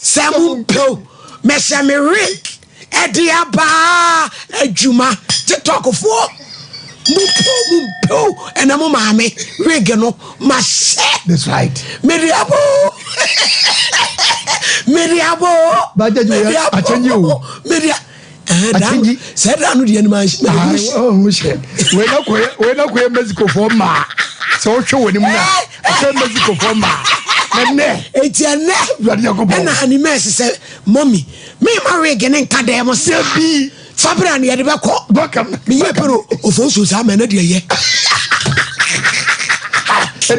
Samu Pill, Messameric, Ediaba, Ejuma, TikTok of war. Mumpo, and a mammy, Regano, Masse. That's right. Mediabo, but I tell you, Media. Said I know the animals. Oh, shit. We're not going Mexico for ma. So show him now. I Mexico for ma. And it's your neck. And the said, Mommy, me marry again and Cademo Selby. Fabra and Yadabako, Bacam, me of also some and and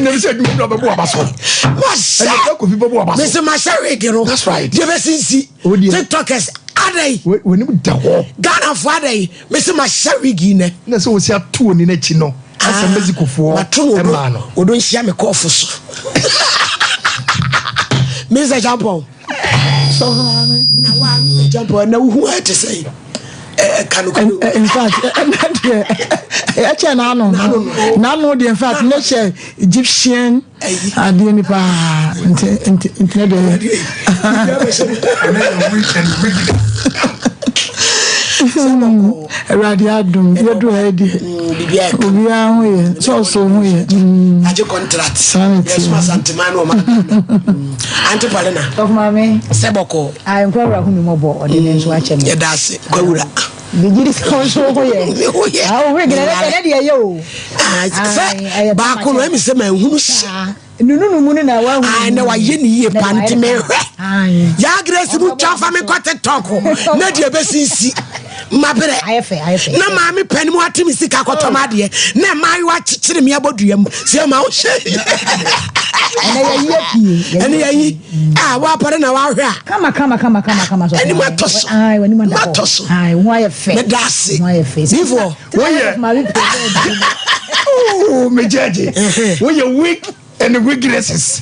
never said, Mr. Masari, that's right. You ever seen TikTokers? When you Ghana Friday, Mr. Masari Guinea. That's always a 2 in a chino. As a Mexico for a true man, or don't share me coffee. Mr. Jampo. Jampo, no, who had to say. In fact, Nano, in fact, nature Egyptian and the Radiadum, you do it. So I do contract. Yes, my Santimano. Antipalena. Of Mammy, Seboko. I am going to mobile or didn't watch him. That's it. The council, oh, yeah, how regular yo. Baku, let me say, man, who's no, I know I ye pantimere. Yagres, who chaff me got a talk. Not your best see. My brother, I have no mammy penny what to me sick. I got to my dear. No, my watch to me about you. See, my and what put in our hair? Come. And you toss. I when you toss. I why a face. Why a face. Before, oh, my judge, when you're weak. And the weaknesses.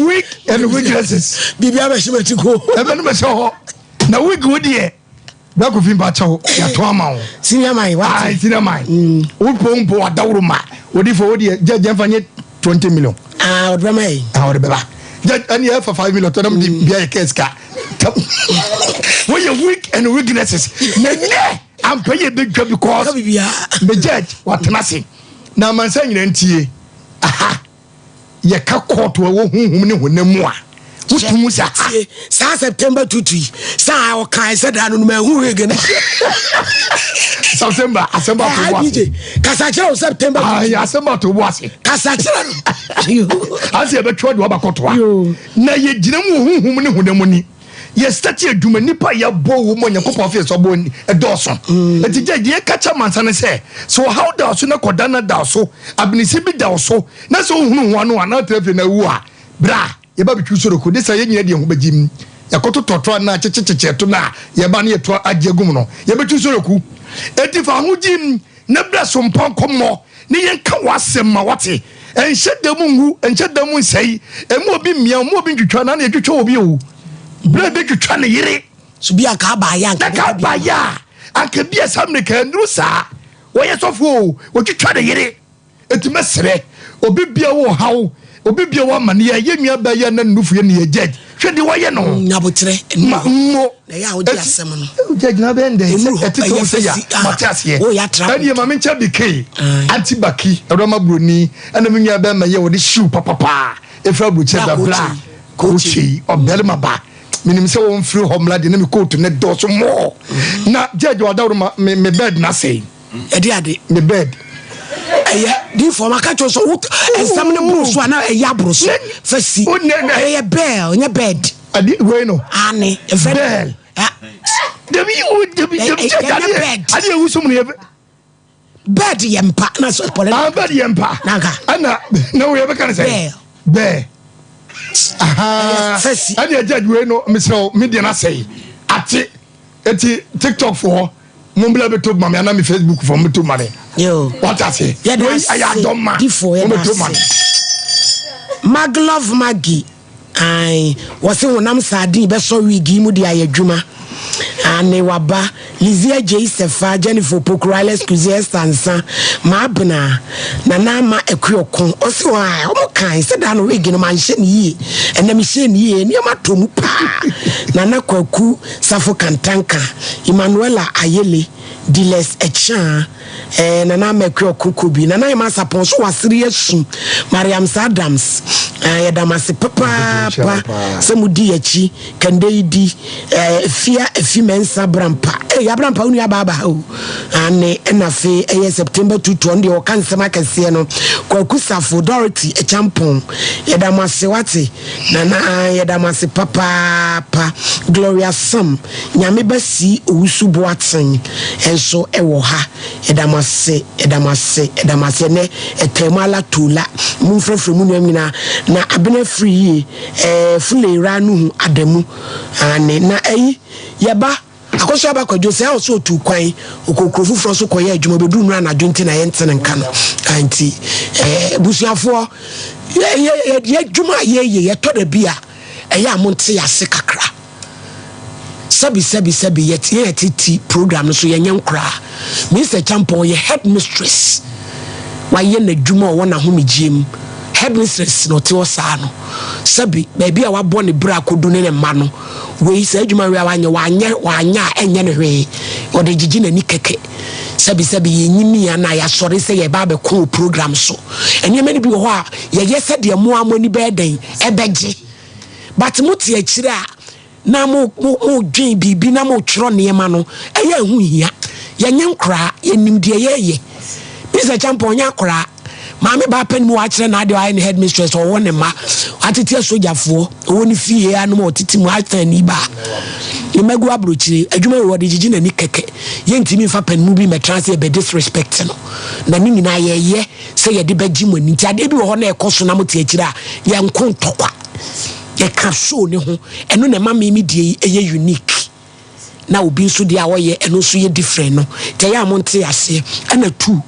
Weak and the weaknesses. Bibiaba she to go. Ever so. Now we go there. Back of him bacho. Ya twama. Senior mine. Why senior mine? Upompo adawruma. Odi for odi judge mfanye 20 million. Ah, odrama. Ah, odbeba. Judge any for 5 million to them di bia case ka. When you weak and weaknesses. I'm paying big job because the judge what nasi. Na man say ntie. Aha. Ye ka court wo hunhum ne honam a wutumu sa September 22 sa o kan se da no ma hu hege na September to what kasa kire September September to what kasa kire no ase be twa do ba kotoa na ye gina mu hunhum ne honam ni ye start aduma nipa ya bo wo mo nyakopo fe so bo edoso etije ye kacha mansane se so how da so na koda na da so abinisi bi da so na so hunu ho no ana trafe na wu a bra ye ba bitwu so ko desa ye nyina de ho bagim yakoto totro na checheche to na ye ba na ye to agegum no ye bitwu so ku etifa ho jim na bra Sompa Nkomo ne ye ka wasem ma wate enhye da mu ngu enhye da mu nsei emu obi mia mu obi twitwa na ye twitwa obi o Brother, you trying to hear it? So be a cabaya, and be a Samnica and Rusa. Why are so full? What you try to hear it? It's messy. Obibia, how Obibia woman, yeah, you by your Nufian jet. Should the way you know, Nabotre, and they are just some judge Nabende, Matasia, oh, yeah, try your mamma decay, Antibaki, Aroma Bruni, and the Minya Bama, with the shoe, papa. If I would say the black, Coachy or Belmaba. Minim se won free home lad na me coat ne do so more na judge wa dawo me bed na say e dey ade me bed di for maka cho so exam ne bro so na e ya bro so fasi e bell nya bed ade we no ane e bell debi ade wu so mu bed yempa na so pole bed yempa ana na we be kan say bell and the judge we no Mr. Media na say ati TikTok for mumbla be to mama na me Facebook for me to money yo what I say I don't man before Maglove Maggie I was wonam sardine be so wigi mu di ayadwuma ane waba Lizia Jsefa Jennifer Pokrales Kuzie Stansa Mabna Nana ma Equiocon also I kind said down wig in my shin ye and then shin ye near my tomu pa Nana Kwaku Safo Kantanka Emanuela Ayele Diles Echan Nana Mekio Kukubi Nana Masapon so was serious Mariam Sadams Yadamasi Papa Samudi Echi Kandeidi Fia Efimensa Brampa Yabrampa Unia Baba Ane Enafe September 220 or Kansama Kasiano Kwakusafo Dorothy Echampon Yadamasi Wati Nana Yadamasi Papa Gloria Sam Nyamebasi Usubu Watson so ewoha edamase ne etemala tula mumfrefre mu nyina na abena free fule ranu adamu ane na ayi yeba akoso abakwadwo se a so tu kwan okokrofo fro so koye adwuma bedu nura na dwonti na yentene nka no anti busuafo ye adwuma ye to da bia eya amonte yase kakra sabi yeti program so yenyen kra Mr. Champo ye headmistress wa ye na dwuma wona ho megiem headmistress no te osa no sabi baby a wabo ne bra kodu ne ma no we say dwuma we wanya enye ne hwe o de gigi na ni keke sabi ye nyimi ya na ya sori say ye ba be ko program so enye mani bi ho a ye yese de mo amoni be den ebeje but muti akire a na mo dwen bibi na mo twro niema no eya hu hia ye nyenkra ye nimde ye Mr. Champo nya kra maame ba pen mu wa kire na ade wa ne headmistress o won ne ma atete sojafo o ni fie anu mo titi mu atan ni ba ye magu abrochire adwuma wo de gigi na ni keke ye ntimi fa pen mu bi me translate be disrespect no na ni nyina ye se ye de bagi mu ni ti ade bi wo ho na ekoso na mo ti akire a ye nko ntokwa ye ka show ne ho eno na mama mi die eye unique na obi nso dia wo ye eno so ye different no te ya mo nte ase ana tu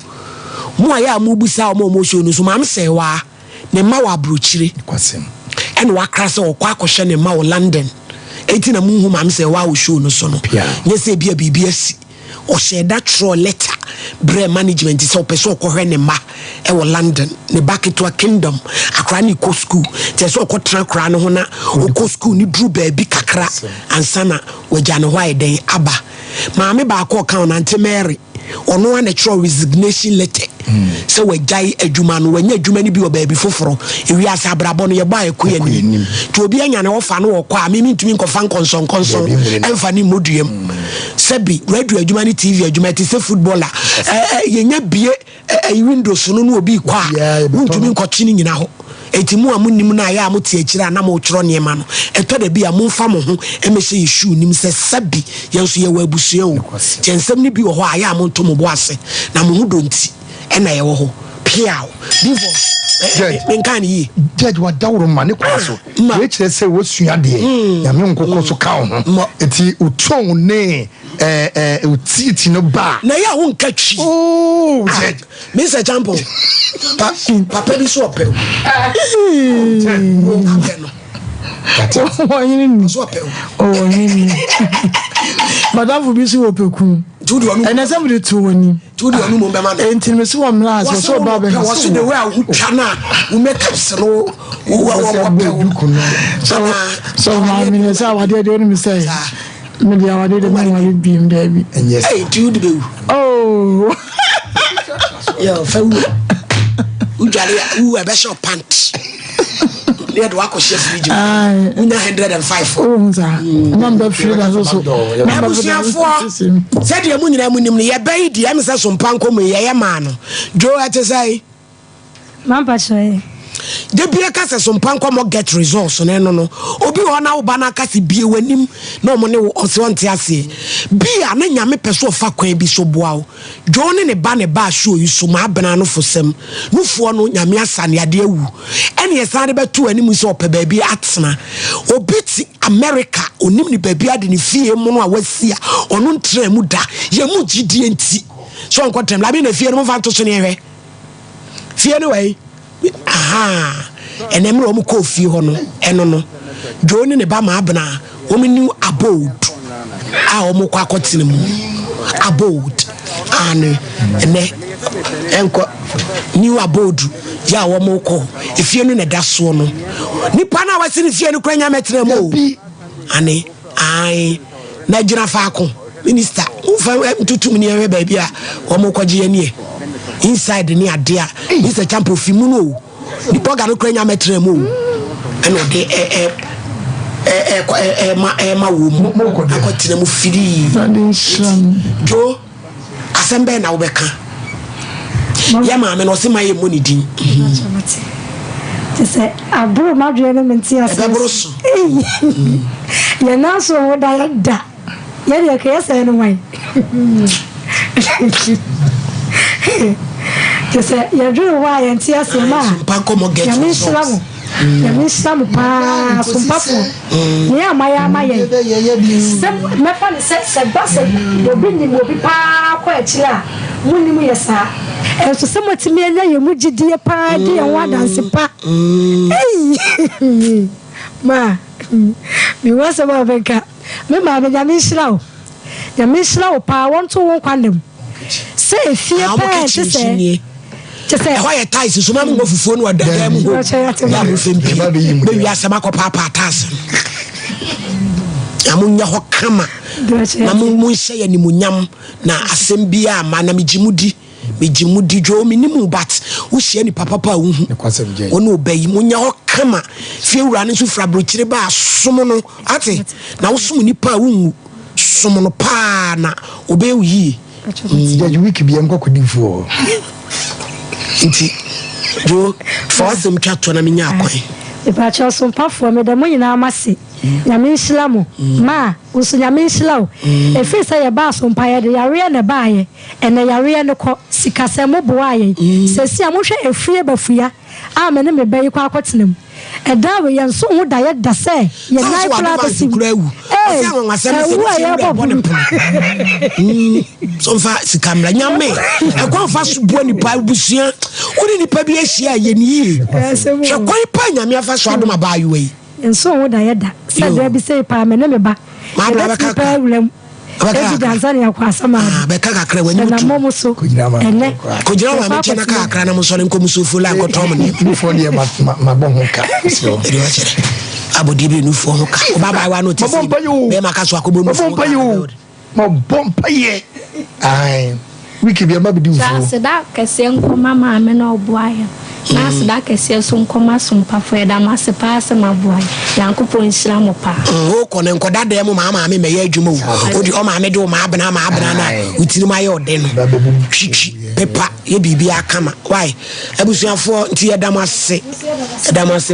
mo aya mo busa mo show no so mam se wa ne ma wa brochire kwasem eno wa krase o kwa akohwe ne ma wo London eti na mo hu mam se wa wo show no so no nye se bia bibia si o sheda tro letter bre management so person ko hwe ne ma e wo London ne back to a kingdom akra ni ko school te so ko tra kra no ho na o ko school ni dru ba bi kakra ansana waja ne ho aiden aba maame ba ko kan na Mary ono an actual resignation letter so we jai adwuma no wanya adwuma ni bi o ba bi foforo ewi asa brabo no ye ba ekoye ni to obi anya ne ofa no okwa a mimi ntumi nkofa nkonson emfa ni moduem sebi radio adwuma ni TV adwuma ti se footballer yenya bie windows no obi kwa ntumi nkochi ni nyina ho etimu amunim na ya amuti akira na mo tworo niema no eto da bia momfa mo ho emese yeshu nim se sabi yenso ye wabusua o tensem ni bi wo ho aya amonto mo bo ase na mo hu donti ena ye wo ho piao divorce menkan yi judge wa dawro ma ne kwaso we kire se wo sua de ya me nkokko so ka ho eti utron ne utiti no ba na ya wo nka twi judge Mr. Champo papa bi so opel madam bi so opeku and assembly to woni to do anu mo be ma na enti me so won na so ba be so the way I would chana we make up so so ma me say what dey do me say me dey what dey me bi im dey bi hey do the oh yo fa ujale u ebesho pant le do akọ chef video una 105 oh za number free na so abusiafo said ye munyina munim ne ye bai di am say Sompa Nkomo ye ma no jo atesai mampa choy de bia ka say Sompa Nkomo get results no obi ho na wo ba na ka se bie wanim na omo ne wo se wonte ase bia na nyame peso fa kwan bi so boa wo jo ne ba show yi so ma abena no fosem nufuo no nyame asane ade awu ene ye sane beto anim so ope ba bi atena obi ti America onim ni ba bi ade ni fie mu no a wasia ono ntra mu da ye mu gidie nti so onkotrem la bi na fie no fa to so ne hwe fie no wei aha enem ro mu ko fie ho no eno no jo ne ba ma abena omini abode omo kwa akotene mu abode ane ene enko new abode ya omo ko efie no na da so no nipa na wase ne fie no kura nya metere mu ane ai na jira faako minister ufa tutum ni ewe ba bia omo kwaje ani inside ni ade a Mr. Champo fimu no nipa ga no kura nya metere mu eno de ma wo mu akotene mu firi jo asembe na wo beka ya ma me no se maye money din say abro madre no menti ase ya na so wo da ya de ka yesa no wan say ya dru wa ya nti ase ma Sompa Nkomo get ya mi samu pa Sompa fo ni amaya se me fa ni se base obi ni obi pa ko akira muni mu yesa so se motimi anya ye mu gidie pa de ye wa danse pa ma mi wasa ba beka me ma me ya mi shira pa won to won kwanem se efie pa se why a ties so mam go fufuo no wadada mu ho ya mo fempi be wi asema ko papa atas amunya ho kama na mu hye ya ni munyam na asem bia ma na mejimudi jo minimu bat wo hye ni papa pa wo hu wono obayi munya ho kama fie wura ne so fra brochire ba asom no ate na wo som ni pa wo som no pa na obewu yi ya wiki bia mkokodifuo nti jo fawasem twato na menya akwan ipa cha Sompa fo me da mo nyina amase nyame islamu ma usu nyame islamu efi se ye ba Sompa ye de yare ne ba ye ene yare ne ko sikasemo boa ye sesi amohwe efie bafua a me ne me bayi kwa akotenem eda we yenso ho da ye da se ye nai kula basi ase anwa asem se ye bone Sompa sikamra nyame ekwanfa so bo nipa busua woni nipa bi ahia ye ni hwe kwan pa nyame afa so adoma ba yi enso ho da ye da se da bi se pa me ne me ba ma bra ka Tanzania kwa sama beka kakra wanyu na momo so ene kujira wa me chena kakra na musole nkomu so fula nkotom ne fo ne ma bon hoka so abodi be nu fo hoka baba wa no tisi be maka so akobo nu fo ma bompa ye ai wiki bia ma bidi ufo sa da kese nkoma ma me na oboaye na sa da kese so nkoma Sompa fo da ma se pa se ma boaye yankopon nsira mo pa o ko ne nkoda da mu ma me ye adwuma o odi o ma me de o ma abena na utiri ma ye ode no chichi pepa ye bibia akama why abusuafo nti ye damase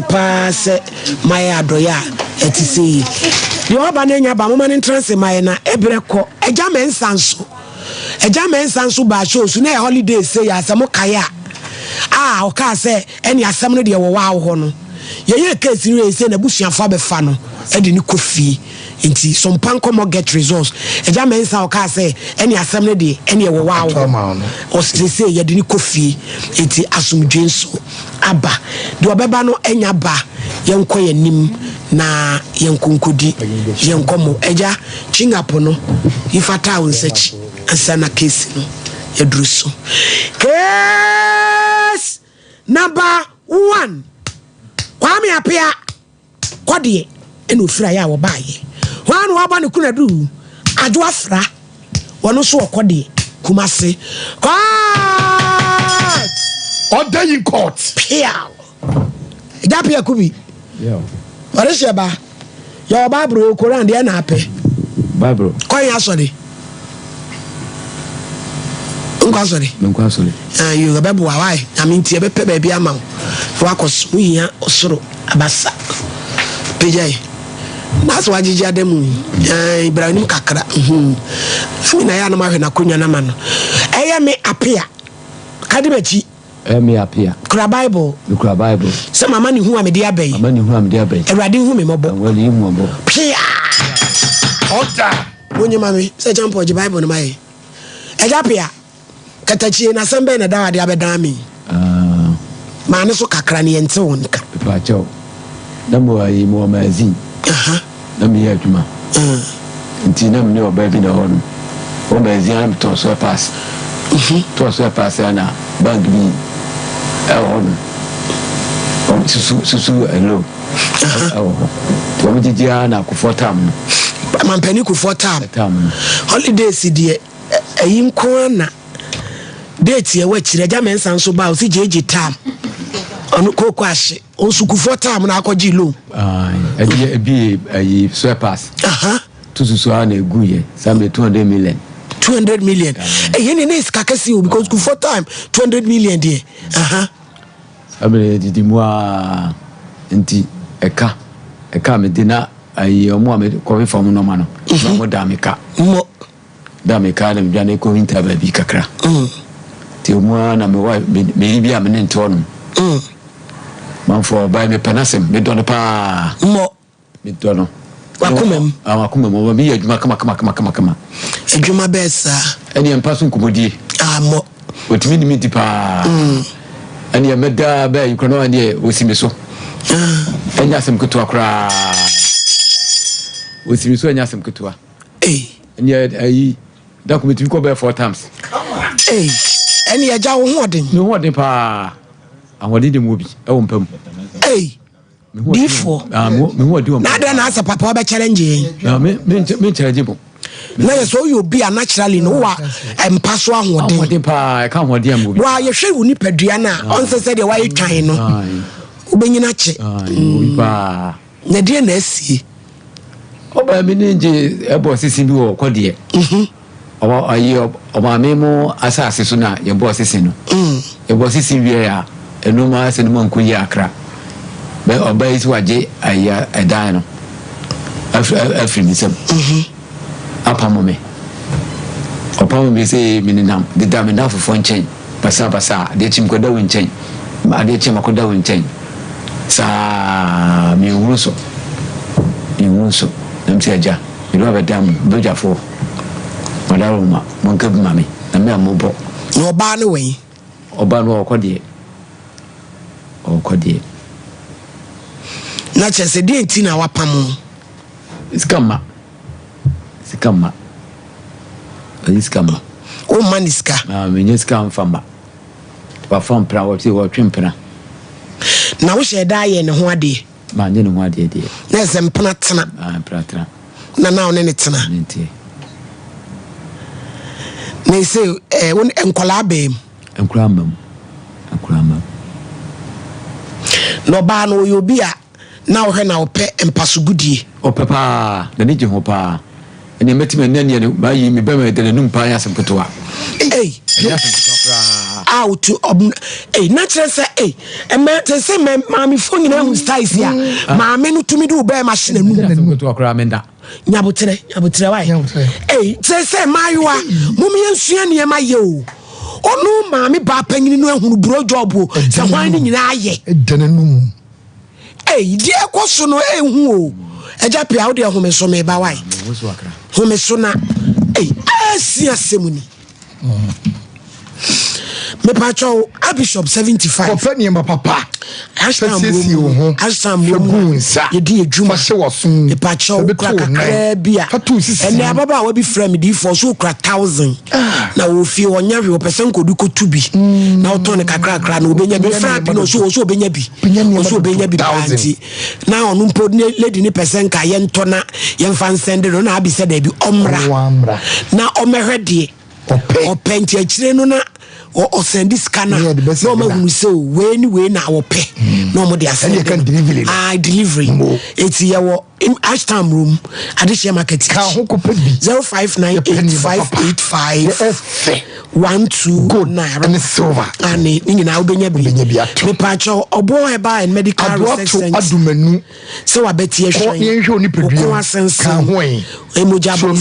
pa se ma ye adoya etisi de oba na nya ba mo ma ne transe ma ye na ebre ko eja mensanso ba show so na holiday say ya asamo kaya o ka say eni asam no de wo wa ho no ye case ni say na busuafo abefa no e de ni kofi nti Sompa Nkomo get results eja mensa o ka say eni asam no de eni wo wa ho o say ye de ni kofi nti asumdwe nso aba de obeba no enya ba yenko yanim na yenkonkodi yenkomo eja chingapo no ifata wonsachi asana case no yadruso case number 1 kwame apia kodie eno fira ya wo baaye wanu aba ne kunadu adwo afra wono so okodie kumase order in court pia idapia kubi ore sheba ya Bible Quran de na ape Bible koyan asori Nkwasori you Bible why I mean tie be pe ba bia ma wa kosu hia osoro abasa pejai that's why jiji ademu Ibrahim kakra ami na ya na ma hwe na konya na ma no eye me apia kadibachi me apia kura Bible se mama ni hu amede abai Ewrade hu me mobo wali mu mobo pia order wonye mami se champo je Bible no mai eja pia katachi na sembe na dawa de abedan mi ma ne so kakra ne ente wonka pa chao na mo ayi mo mazin na mi aduma Ntina mne obabi na hon. O bezian to so pass. To so pass na bank bi hon. O susu hello. To mo jijia na ku fotam. Mampani ku fotam. Holidays die ayin ko na date ye wachire jamen san so ba o si jeje tam. Onu koko ahye o suku fotam na akọji loan. Ebi ayi so pass. Tususu na eguye sambe 200 million. 200 million. Yene ne iska kesi o because ku for time 200 million there. Amele didi moi enti eka me dina ayi omo ame ko fam no ma no. Mo damika. Mo damika na me bia na ko winter ba bi kakra. Ti omo na me wa me bia me nto no. Man for buy me panasem me don pa. Mo me don. Wakumem mo bi adwuma kama adwuma besa eni empaso nkomodie mo otimi ni miti pa eni emeda ba yikono ani osimiso enya asem kutoa kra osimiso enya asem kutoa eni ayi da komiti ko be 4 times eni aja wo hoden pa ahodi de mo bi e wo mpam Before na na asa papa ba challenge me challenge bo na so you be naturally no wa empaso ahoden pa ka ahoden am bo wa ye hwe uni padua na onse se de wa yetwan no ubenyina che pa na de na asie oba me nje ebo sisi bi wo kodie oba ayi oba memo asase so na ye bo sisi no ye bo sisi wie ya enuma se no man ko yi akra be obey is waje aya edano afrinisem apamome opamome say mininam de damina fofo nchen basa de chim ko dawo nchen ma de chim ko dawo nchen sa mi wuruso nam se aja mi do abedam boja fo madaro ma mon ka mami na me amobo no ba ne we oba no okodie na chese di enti na wapam iskama o maniska menyeska mfamba wa fam pra wo ti wo twempena na wo she da ye ne ho ade ma nye ne ho ade de na se mpena tena pra na na one ne tena nti na se won enkola abem no ba no yo bia na wo hwe na wo pe empaso gudie opepa na ni je ho pa ene metime nane ne ba yi me ba me de num pa ya sempeto a out natural say te say mami fo nyina hu styles ya mami no tumi do ba machine nu sempeto akra menda nyabotere why te say mayoa mum yensua ne ma ye o onu mami ba panyini no ehunu bro job o se hwan ni nyina aye edananum die kwaso no ehu o eja pia wo de homeso me ba why homeso na asia semuni me pacho Bishop 75 ofani ma papa ashtam ye di edwuma me pacho kra bia ene ababa wa bi frame di for so kra 1000 na wo fie wonya hwe person kodu kotu bi na wo ton kakra na obenya bi fra bi no so obenya bi anti na onu mpo lady ni person ka ye ntona ye mfa send no na abi se da bi omra na omehwede openti akire no na o send this scanner no ma hunu se we na wo pe no mo de asend delivery it's your Ashtam room addition market ka ho ko pe 0598585129 and silver ani nyina obenya bi me pacho obo Herbal and medical research adumanu se wa betie hwan yenhwe oni pedua ka ho emoja bo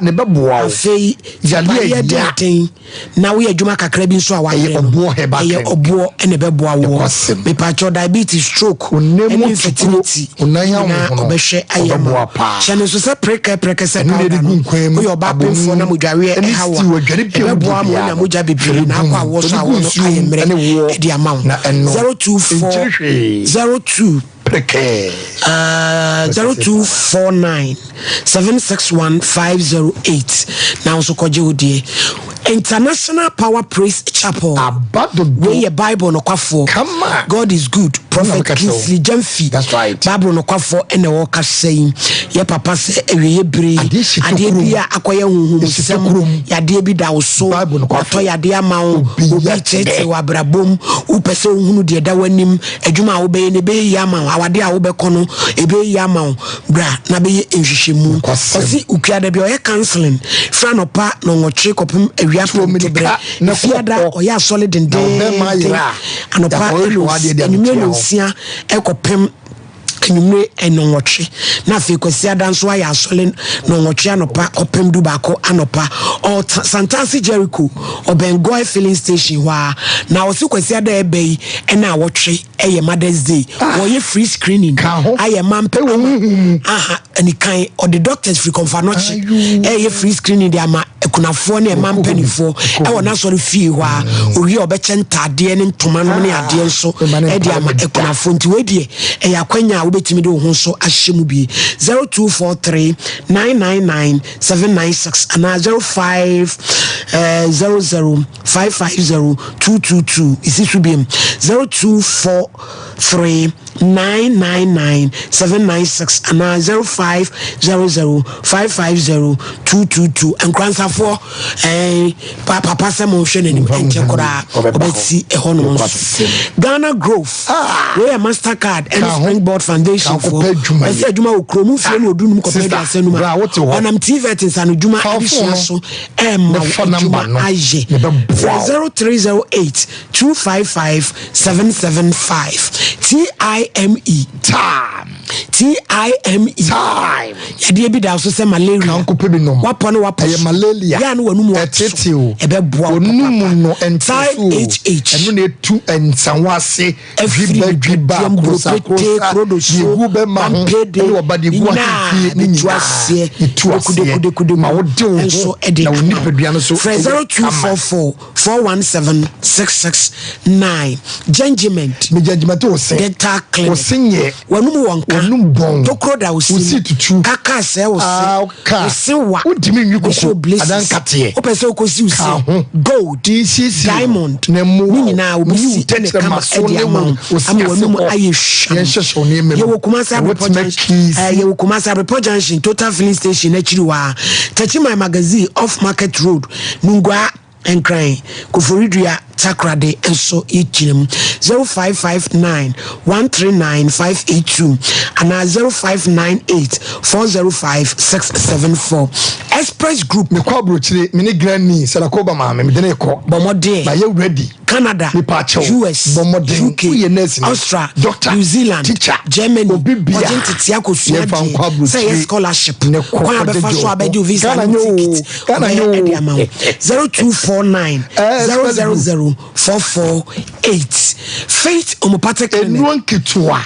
ne beboa afei ya dating na we adwuma kakra bi nso a wa obo Herbal ye obo ene beboa wo me pacho diabetes stroke infertility onanya obehwe ayama chane so se preke se ka wo yo ba pemfo na modware hawa beboa mo na moja bibiri na akwa wo so a wo no ayemre e di amount 02402 preke 0249 761 508 now so koje odie International Power Praise Chapel where your Bible no kwafo God is good Prophet Kingsley Jamfi that's right Bible no kwafo ene wo ka saying ye papa say ewe bre ade bia akoye huhum sem ya de bi da wo so to ya de ama wo obi tete wa brabom wo pese hunu de da wanim adwuma wo be ne be ya ma awade a wo be kono ebe ya ma bra na be enhwehwemu osi ukua da bi o ye counseling fra no pa no ngotre kopem awia promebre na fiada o ya solid and anopa enu sia ekopem enyumre enonwotwe na fe kwasi adanso aya asole no nwotwe anopa opem du baako anopa o Santansi Jericho Obengoy filling station wa na osi kwasi ada ebei ena awotwe eye Mother's Day wo ye free screening aye mampe aha anikan o the doctors free confanoche eye free screening dia ma ekunafo na mampenifo e wona so fie wa owi obeche ntade ne ntoma no ne ade nso e dia ma ekunafo nti wedie e yakwanya obetimi de ho so ahyemu bi 0243 999 796 ana 05 00 550 222 isi subim 0243 999 796 ana 05 00 550 222 and Kransafo papa Samo Shenani Enchekora obeti ehono Ghana Grove where Mastercard and Springboard Foundation for I said Juma Ukromu Fienu Odunum Kopeda Senuma Onam TVET in Sanujuma Addition so Juma Aje 0308 255 775 TIME time yade bi da so se malaria kan ko pebi no wapo no wapo malaria ya no wanum eteteo ebe boa onum no enteso enu na etu ensanwase driba krodo be ma ho e obade bu afie ni tuase kude ma wo de wo so na oni pedua no so 0244 417 669 judgment me judgment o se dental clinic o sinye wanum wonka wanum bon dokroda o si tutu kaka se o se o se wa udimi nwuko adan kate o pese o ko si o se gold diamond ni nyina o si tene kama edi ama wanum aye hwa ye wo kumasa junction total filling station actually wa Tachima magazine off market road nungwa enkran Koforidua Takrade enso ichilem 0559 139 582 and 0598 405 674 Express Group me kwa brochire me ne granny selakoba ma me de ne ko bomode ba ye ready Canada, US, UK, Australia, doctor, New Zealand, teacher, Germany, Argentina, say scholarship. 0249 000 448. Faith Omopathic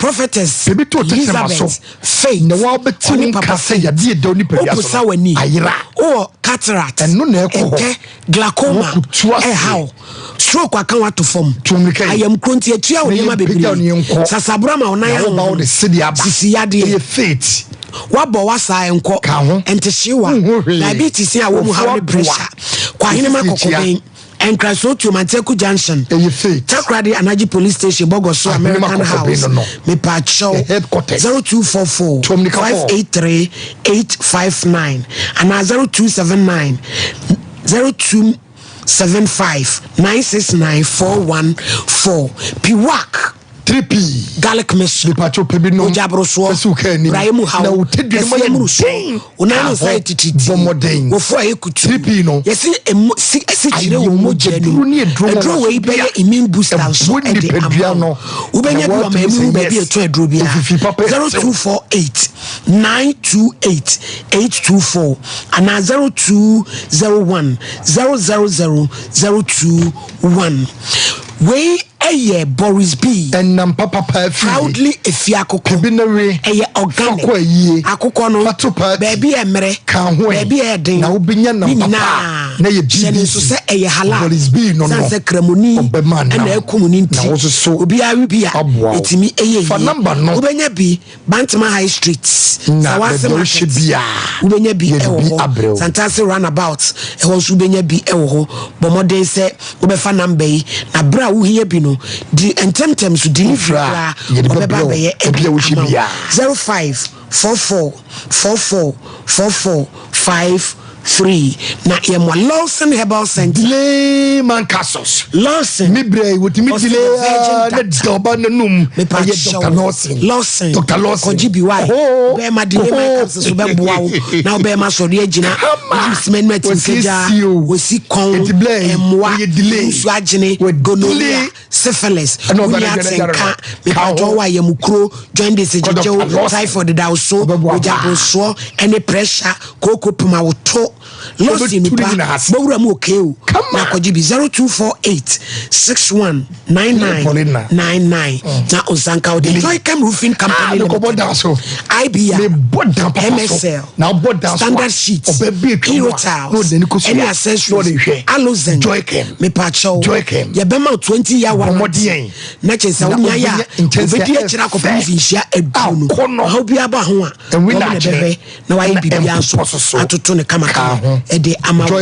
Prophetess Elizabeth Faith or cataract glaucoma how stroke account to form I am konti etua onima bebre sasabura ma ona ya ho sisi yade faith wabo wasa enko entehyewa diabetes ya wo mu high pressure kwa hene makokoben Enkraso to Manteku Junction Takrade Anaji Police Station Bogoso American House me pacho 0244 583 859 and 0279 0275 969 414 Piwak 3P garlic mesh pacho pebino ojabroso raimu ha na utedwe mo unano sai titi bomoden wo fo ekutu 3P no yesi esi chire wo mojanu edro we be immune booster so e de am ubenya bi ma emu ba bi eto edro bia 0248 928 824 and 0201 000 021 we eye Boris B and nam papa proudly efiakoko binere eye organic akoko no baby emre baby edin na obinya nam papa na ye bi so say eye halal Boris B no say kremoni na ekumuni nti obi awi bia etimi eye fa number no obenya bi Bantama High Street sawase bia obenya bi ewo Santase roundabout ewo so obenya bi ewo bomode say obefa number yi na bra wo hia bi no di entemtem so delivery obeba be ye 0544444453 na yemo Lawson Herbal Center man Cassos Lawson mibre wotimi dile na doba nanum Dr. Lawson kojibi why be ma dile man Cassos so be boa wo na be ma so de agina semen metinkeja wosi kon emwa so agene gonorrhea syphilis unyatsenka me pato wa yemukro join this jeje typhoid da so ojaboso any pressure koko puma woto losi nipa bowura mu okeu na kojibi 0248619999 na Osanka Ode Joy Cam Roofing Company IBA MSL Standard Sheets Hero Tiles any accessories Alozen me pacho ye bema 20 year warranty na chesa unya ya obedi akira ko finishia edu no how bia ba ho a na bebe na wa bibia so atoto ne kama ede ama ko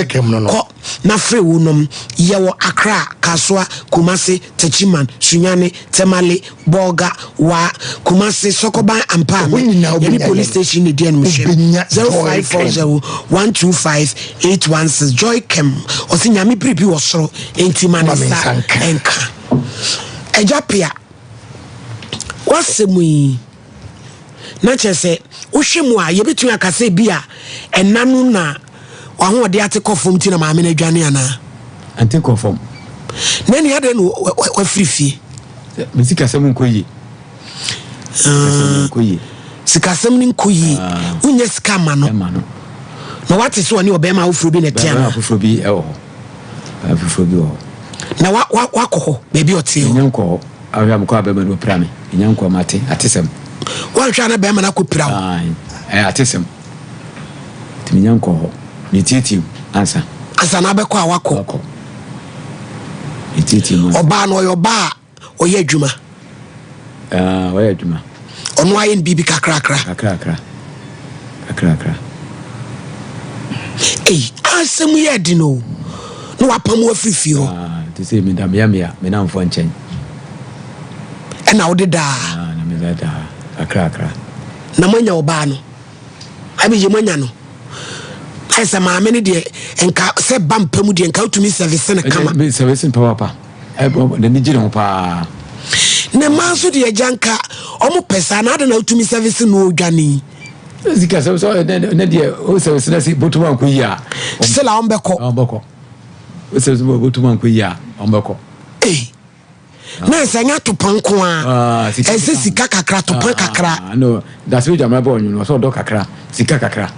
na free wonom ye wo Accra Kaswa Kumasi Techiman Sunyane Temale Bolga wa Kumasi Sokoban Ampa any police station in the 0540-125-816 Joy Kem osinyami pripi wosoro enti manisa enka ejapia wasemui na chese wohwemu a yebetu akase bia enanu na waho de ate kofom ti na maame na dwane ana ante kofom nani ade no wafrifi misika sem nkoyi sikasem ni nkoyi unya skama no na wate so oni obema ofuro bi na tiana ofuro bi ewo ofuro bi wo na wakọ baby otie nyanko awia mko abema no prame nyanko mate atesem wanhwa na bema na ko prawo atesem timi nyanko ni titi ansa na abekọ awakọ ni titi oba no yoba oye adwuma oye adwuma ono aye bibi kakrakra asemu ye di no wapam wafrifi ho to say me dam yamia me na mfo nchen na wo deda na me deda akra na manya oba no abije manya no aisa maame ne de enka se bampamu de enka utumi service ne kama me service papa na ni gire ho pa na manso de janka omo pesa na na utumi service no odwane zika so na de o service na si botuma nkoyi a se la ombeko service botuma nkoyi a ombeko na sanya to panko a ese sika kakra to pan kakra no that's we jama boy no so do kakra sika kakra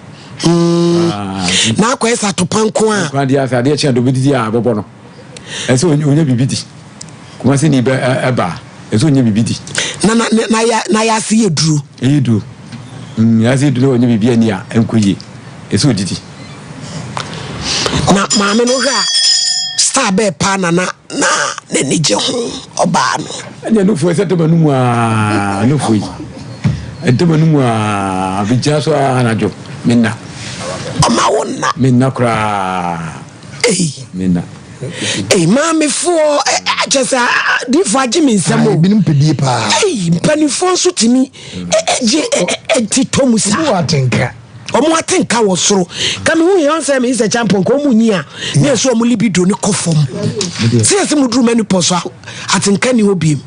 na kwa esa to panko a kwa dia sa dia chen do bididi a bobo no ese onya bibidi kuma se ni be eba ese onya bibidi na ya se yeduru ya se yeduru onya bibia ni a enkoyi ese odidi na maame no hwa star be pa na nije ho oba no anya no fo ese to manu mu a no fo yi edema no mu a bija so anajo minna oma wonna minna kra minna maame fo ajesa di fo agimi nsamo binim pedie pa panifo so timi eje etitomusa omo atenka wo soro ka me hu yan say me is a champion ko mu nyi a na so omo libido ne kofom se mu duru mani poso atenka ni obiem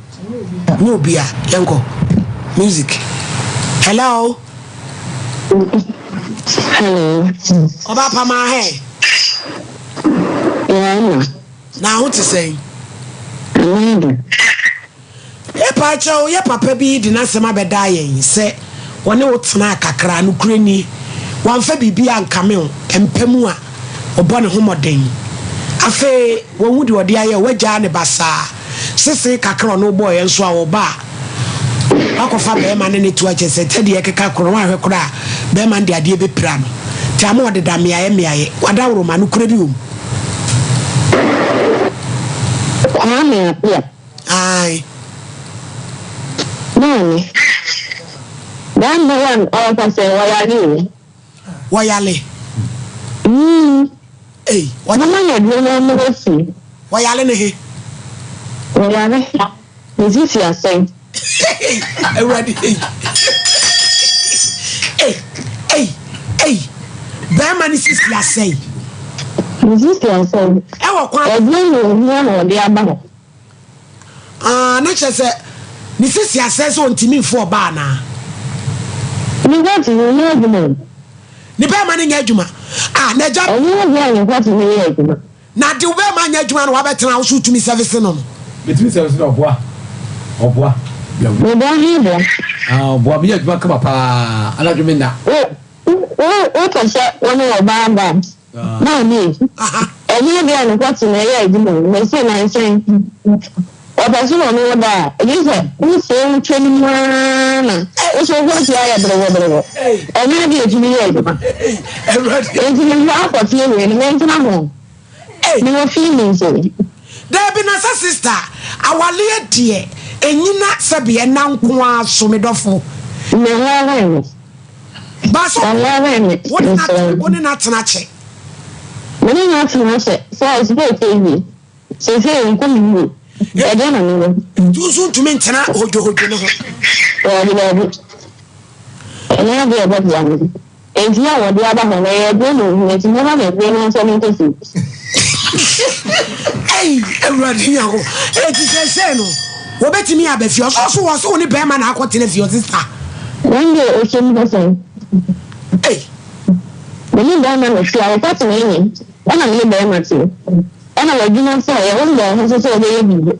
ni obia yanko music hello oba pa ma he na hu ti say pa chao ye papa bi di na sema beda yen se woni wotena kakra no kurani wanfa bibia ankame empemu a obone homoden afi wonwudi odi aye wagya ne basa sese kakra no boy enso a oba akofa be ma ne to ache se tede ye keka kro wa hwe kra be ma ndi ade be pra no ti amo de da miaye wada woro ma no kra bi o Mami apia. Ai. Mami. Dan one all person wayale. Wayale. Hey, what am I doing no see? Wayale ne he. Wayale. Is this your saying? Ready. Hey. Bear is your say. Is this your saying? I not just say, Mrs. Ya says on to me for Bana. You got to know the Bearman in Edjuma. Neja, now the Bearman Edjuma, Robert, and I'll shoot to me service on. Between service of what? Of what? Oh, Bobby, you come up. I like you mean that. What was that one of Bamba? No, me. And you again, what's in the air? They say, I'm saying. What does you know about? You said, you say, training one. It's a what's the other. And you get to me. It's in the half of you and then to home. You were feeling so. There be a sister, our lear dear, and you not sabi and now so me dofo. No, Basso, what not snatch? Many not snatch it. So it's very easy. So say, come. I don't know. Too soon to mention out or to hold you. And I'll be about one. And you know what the other one, I don't know. It's more than a brain something to see. Hey, everybody, it is a seno. What bet me up if you also was only Bearman aqua in your sister. One day, ocean person. Hey, when you don't know, I got to me. And I'm in Bearman too. And I do not say, I wonder how to say the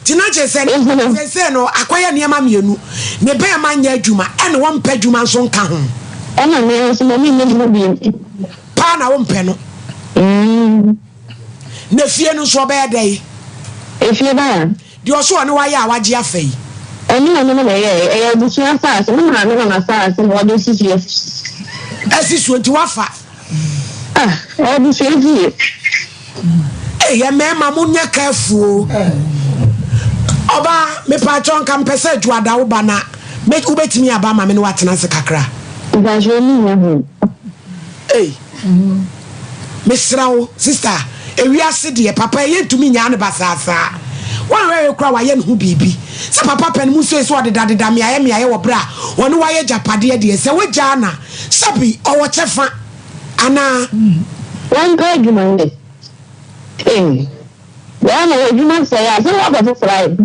Tinache said, no, acquire near Mammy, ne bear man Juma, and one pedjuma son come. And I know some be Pana one penno. Ne fear no so bad day. If you're there, you also know why I want your fee. And you know, I do so fast, and I'm not a fast, and what this is as this went to offer. I do say, hey, a man, Mamunya careful. Oba, me patron can pesa juada ubana. Make ubet me about my men watching as a kakra. That's really hey, Miss Rao, sister, a we are city, papa, yet to me, Yan Basasa. One way you cry, yen who be. So papa and Musso is what the daddy dammy, I am your bra. One way Japadia, dear, so with Jana, Sabi, or whatever. Anna, one good you mind. Hey, well, you must say, I don't have a fly.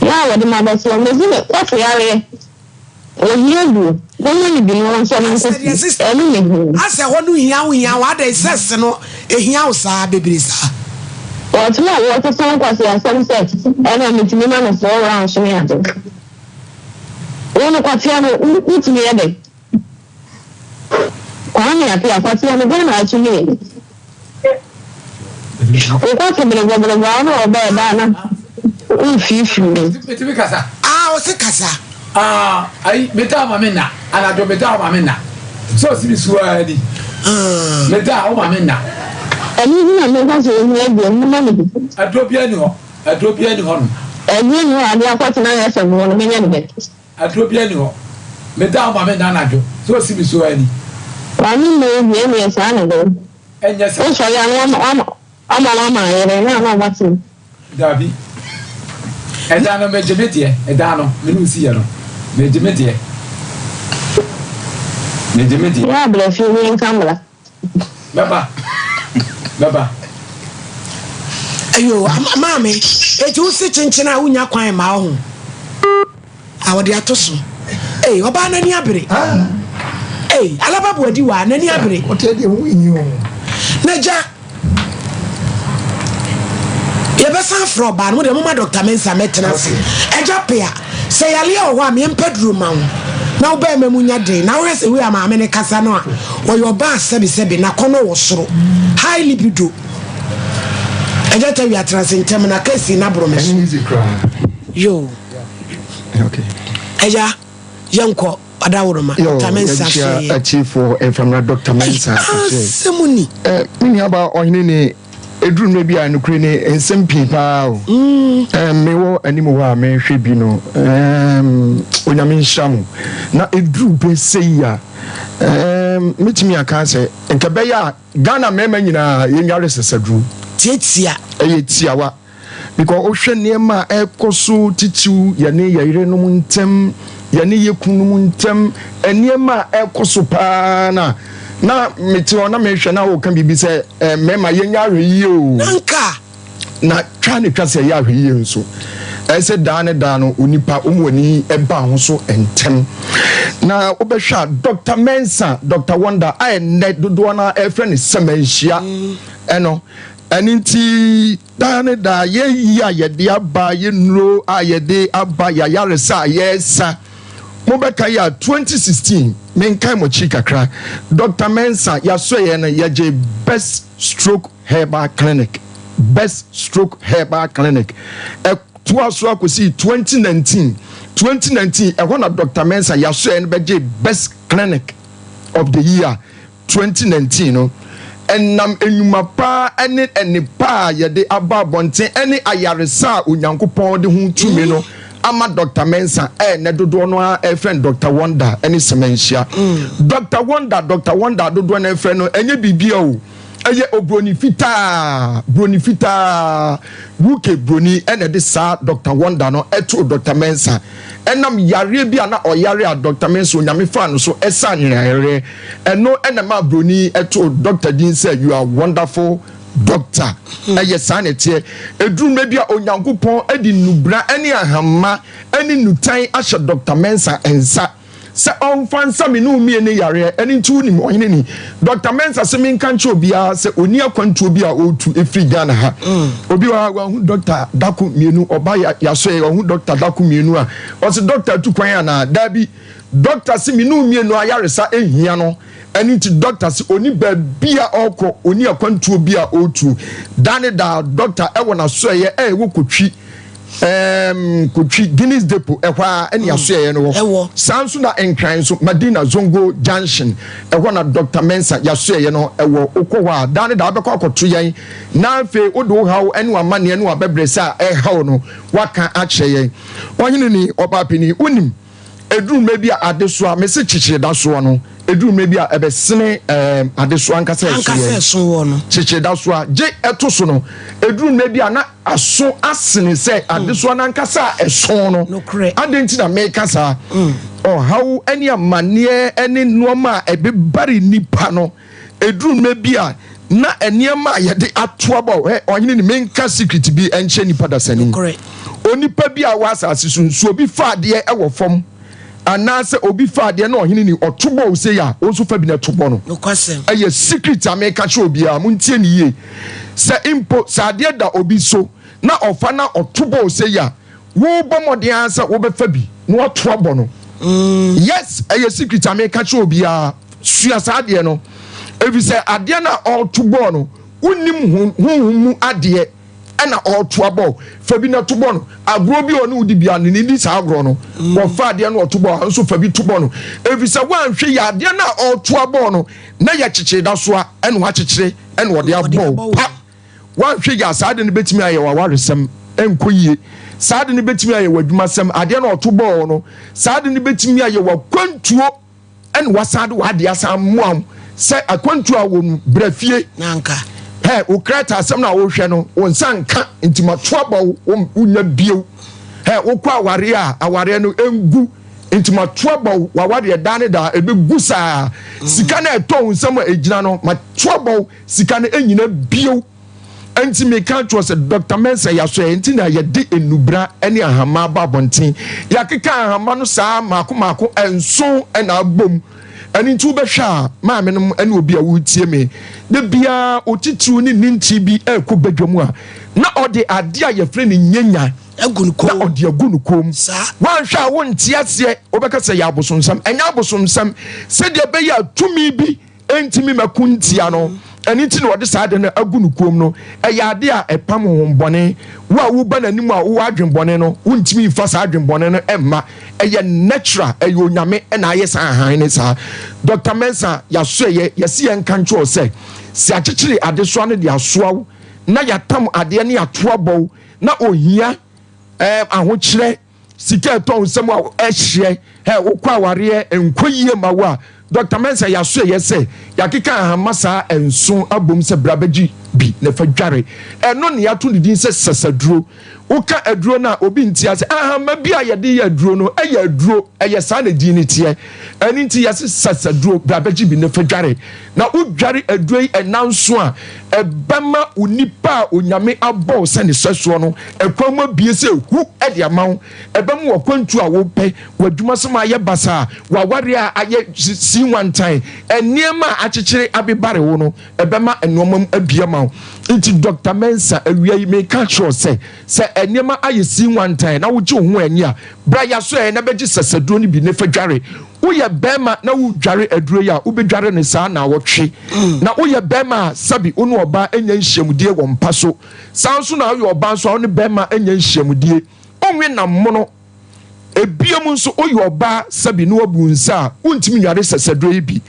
Yeah, what the mother said, what's the area? Oh, you do. Don't be on some sister. I said, what do you know? What they says, no, a house, babies. Well, tomorrow, what the song was there, sunset, and I'm meeting me on the floor around Shimiato. One of what's here, eat me a day. I'm happy, what's here, again, I to me. We got to be a little around or bad, Dana. Ah, what's a casa? I beta mamena, and I do beta mamena. So, see, Swadi. Beta mamena. And you know, I drop piano. I drop piano. And you know, I have got another one minute. I drop piano. Beta mamena. So, see, Swadi. I mean, maybe a son of them. And yes, I'm a lama, and I know what's in Darby. And I know Medjimitia, and I know Menusiano. Medjimitia. Medjimitia. Yeah, bless you, in camera. Baba. Baba. Ayo, mammy, it was sitting in a unya quine my own. I would have to so. Hey, Obana Niabri. Hey, Alabama, what do you want? Niabri. What did you win? Naja. Yebesa from ban with the mama Dr. Mensa maintenance. A japia. Say a leo one in bedroom. Now bear memunya day. Now rest away am a casano. Or your bass sebi na kono was so. High libido. Eja tell you atransintem na case na bromeso. Easy cry. Yo. Okay. Eja yanko adawuruma Dr. Mensa say chief for from Dr. Mensa. Semuni. Mini aba ohine ni eduru me bia nukuri ni ensem pipa o. Me wo animu wa me hwe bi no. Onyame nhyam na eduru be sei ya. Mitimi aka se nke be ya Ghana mema nyina yenware sesadru. Tietia. Tiawa. Because ohwe niema ekoso titiu yane yire no ntem yane yekunu ntem eniema ekoso pa na meti ona mehwe na wo kan bibi se mema yenware yi o. Nanka na twa ne twa se ya hwe yi nso. Ese dano unipa umwoni eba ho so entem na obehwa Dr. Mensa Dr. Wonder I net dodo na e friend semanhia eno aninti dane da ye ya de aba ye nro ayede aba ya yaresa yesa mobeka ya 2016 menkai mo chikakra Dr. Mensa ya so ye na ye je best stroke herbal clinic Tuaso akosi 2019 e wona Dr. Mensa ya so en beje best clinic of the year 2019 no enam enuma pa ene pa ye de aba bonten ene ayaresa onyankopon de hu tumi no ama Dr. Mensa ne dodo no a friend Dr. Wonder ene semanhia Dr. Wonder dodo na friend no enye bibia o eye obroni fita buke broni ene de sa Dr. Wonder no eto Dr. Mensa enam yare bia na oyare a Dr. Mensa onyame fa no so esa nyere eno ene ma broni eto Dr. Din say you are wonderful doctor eye sanete eduru me bia onyankopon edi nubra ene ahama ene nutan ahye Dr. Mensa ensa se on fansa me no mi ene yare ene ntu ni mo hene ni Dr. Mensa se min kan chobia se oni akwantu obi a otu efri Ghana ha obi wa hu Dr. Daku mienu oba ya so ya hu Dr. Daku mienu a o se Dr. Tukwan na dabi Dr. se mi no mienu ayaresa ehia no ene nti Dr. se oni ba bia okọ oni akwantu obi a otu dane da Dr. ewo na so ye wo kotwi kutwi Guinness Depot ehwa eni aso ye no sanso na enkran so Madina Zongo Junction ehwa na Dr. Mensa yaso ye no ewo okwa dane da abekọ akoto yen na afi odo hawo eni wa mane eni wa bebresa ehawo no waka ache yen onyine ni obapini unim eduru mebi adeso a mese chichire da so no eduru mebi a ebesene adeso ankasa so wo no chichire da so a je eto so no eduru mebi a na aso asene se adeso na ankasa eso no adenti na mekasa how any amane any noma ebebari nipa no eduru mebi a na eniema ye de atoaba onyine ni menka secret bi enche nipa da sani onipa bi a wasa asisunsu obi fa de e wo fom anase obi fa de na ohene ni otobo o se ya onso fa bi na tobo no eye secret ameka che obi a muntie ni ye se impo sa de da obi so na ofa na otobo o se ya wo bomode ansa wo be fa bi na otobo no yes eye secret ameka che obi a sua sa de no ebi se ade na otobo no unim hu ade na otoabo fabi na tobo no agro bi onu udi bia ni di sa agro no wo fa de na otobo anso fabi tobo no efisa wan hwe ya de na otoabo no na ya chichire da so a ene wa chichire ene wo de abo wan hwe ya sa de ne betimi aye wa waresem enkoyie sa de ne betimi aye wa dwumasem ade na otobo no sa de ne betimi aye wa kwantuo ene wa sa de wa de asa muam se akwantuo a wo brafie nanka ukreta asem na wo hwe no wonsanka intimatoaba unya bio wokwa aware no engu intimatoaba wawade dane da ebegu saa sika na eto nsem ejina no matoaba sika na enyina bio enti me kan trust Dr. Mensa yaso enti na ye de enubra ene ahama ba bonten yakeka ahama no saa mako enso ena abom ani tu be hwa ma me no ene obi a wutie me de bia otitiru ni ninti bi ekọ badwamu a na ode ade a ye fre ni nyanya agunukom na ode agunukom wan hwa won tiase obeka se ya abosonsam enya abosonsam se de be ya tumi bi entimi makuntia no ɛne nti na wɔde saa de no agu no kuom no ɛyɛ ade a ɛpam honhombɔne wo a woba n'anim a wowɔ adwenbɔne no wontumi mfa saa adwenbɔne no ɛmma ɛyɛ natural ɛyɛ onyame ɛna ayɛ saa ahan ne saa Dr. Mensa yɛaso yɛsi yɛn nka nkyerɛw sɛ si akyekyere adesoa no de asoa wo na yɛatam adeɛ ne yɛatoa bɔ na ohia ahokyerɛ sika ɛtɔn nsɛm a ɛhyɛ wokɔ awareɛ nkɔ yie ma wo a Dr. Mensa yaso yɛsɛ yakeka ahama saa enso abom sɛ brabagyi bi na fa dware ɛno ne yato ne din sɛ sasaduro woka aduro na obi ntia sɛ ahama bi a yɛde yɛ aduro no ɛyɛ aduro ɛyɛ saa na din ne tie ɛni nti yɛsɛ sasaduro brabagyi bi na fa dware na wodware aduro yi ɛnanso a ɛbɛma onipa a onyame abɔ sɛ ne sɛsoɔ no ɛkwama bie sɛ hu ɛde amawo ɛbɛma wɔkwantu a wopɛ wadwuma sɛ ma ayɛ basa waware a ayɛ si one time nneɛma a akyekyere abebare wo no ɛbɛma nneɛma abie ma wo nti Dr. Mensa awia yi meka kyerɛ sɛ nneɛma ayɛ si one time na wogye wo ho ani a bra yaso na bɛgye sasaduro no bi ne fa dware woyɛ bɛrima na wodware aduro yi a wobɛdware ne saa na wɔtwe na woyɛ bɛrima a sabi wo ne ɔbaa anya nhyiamudie wɔ mpa so saa nso na woyɛ ɔbaa nso a wo ne bɛrima anya nhyiamudie ɔnwe nammono ebiam nso oyɛ ɔbaa sabi ne wabu nsa a wontimi nware sasaduro yi bi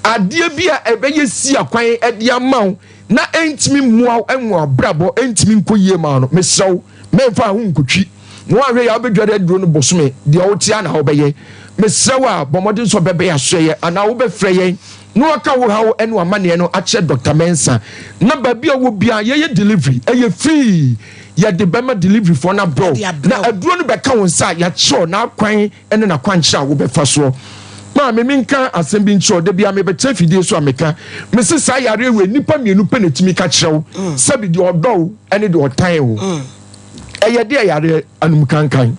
adeɛ bi a ɛbɛyɛ si akwan ɛde ama wo na ɛntimi mmoa ɛnwo abrabɔ ɛntimi nkɔ yie ma no mesrɛw mɛmfa ho nkotwi na woahwɛ yɛ wobɛdware aduro no bosome deɛ wotia na wobɛyɛ mesrɛw a bɔmmɔden nso bɛbɛ yɛasoɛyɛ anaa wobɛfrɛ yɛn na waka wo haw ɛne wamanneɛ no akyerɛ Dr. Mensa na baabi a wɔ bia yɛyɛ delivery ɛyɛ free yɛde bɛma delivery for na bro na aduro no bɛka wo nsa yɛakyerɛw na akwan ɛne na kwankyerɛ a wobɛfa soɔ ma me nka asɛm bi nkyerɛw da bia mebɛkyerɛ fidie so a meka mese saa yare we nipa mmienu pɛ na tumi ka kyerɛw sɛbi deɛ ɔdɔw ɛne deɛ ɔtan wo ɛyɛ deɛ yare anum kankan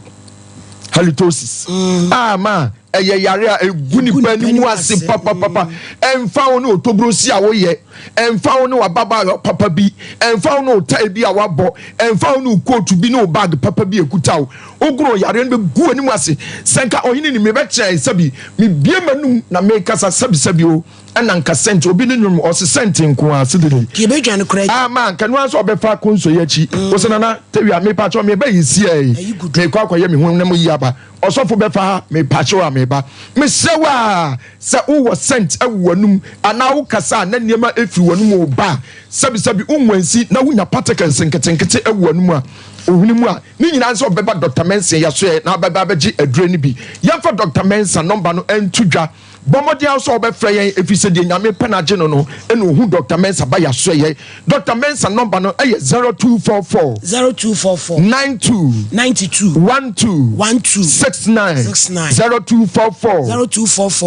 halitosis ma ɛyɛ yare a egu nipa anim ase papapapa ɛmfa wo ne otobro si a woyɛ ɛmfa wo ne wababa papa bi ɛmfa wo ne otae bi a wabɔ ɛmfa wo ne kootu bi ne o bag papa bi ekuta wo ogoro yare no begu anim ase sɛnka ɔhene ni mebɛkyerɛ sabi mebie manum na mekasa sabi o ɛna nka sent obi ne num ɔse sent nko a sedede kibedwa no kora man kanu anso ɔbɛfa konso yɛ akyi wosenana tewia mepacho meba yisi ai mekɔ akɔyɛ me hu na mo yi aba ɔsɔfo bɛfa mepacho a meba mesɛwa sɛ wowɔ sent awuanum ana wo kasa na nneɛma efi wanum o ba sabi unwansi na wonya particles nketenkete awuanum a ohuni mu a ni nyina nso ɔbɛba Dr. Mensa yaso na ɔbɛba abɛgye adure ni bi yɛmfa Dr. Mensa number no ɛntudwa bɔmmɔden also ɔbɛfrɛ yɛn ɛfiri sɛ deɛ nyame pɛ no agye no no ɛna ohu Dr. Mensa ba yɛaso yɛ Dr. Mensa number no ɛyɛ 0244 92 12 69 0244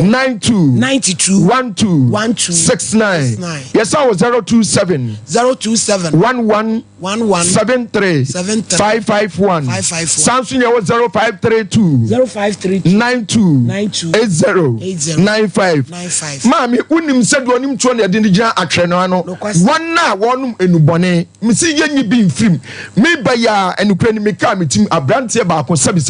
92 12 69 yɛsa wɔ 027 11 73 551 Samsung yɛwɔ 0532 92 80 95 Mami unim said wonim tuo na de gina atwe no ano wonna wonum enubone misi yenyi bi mfrim me ba ya enukra ni meka metim abrante ba ko sabi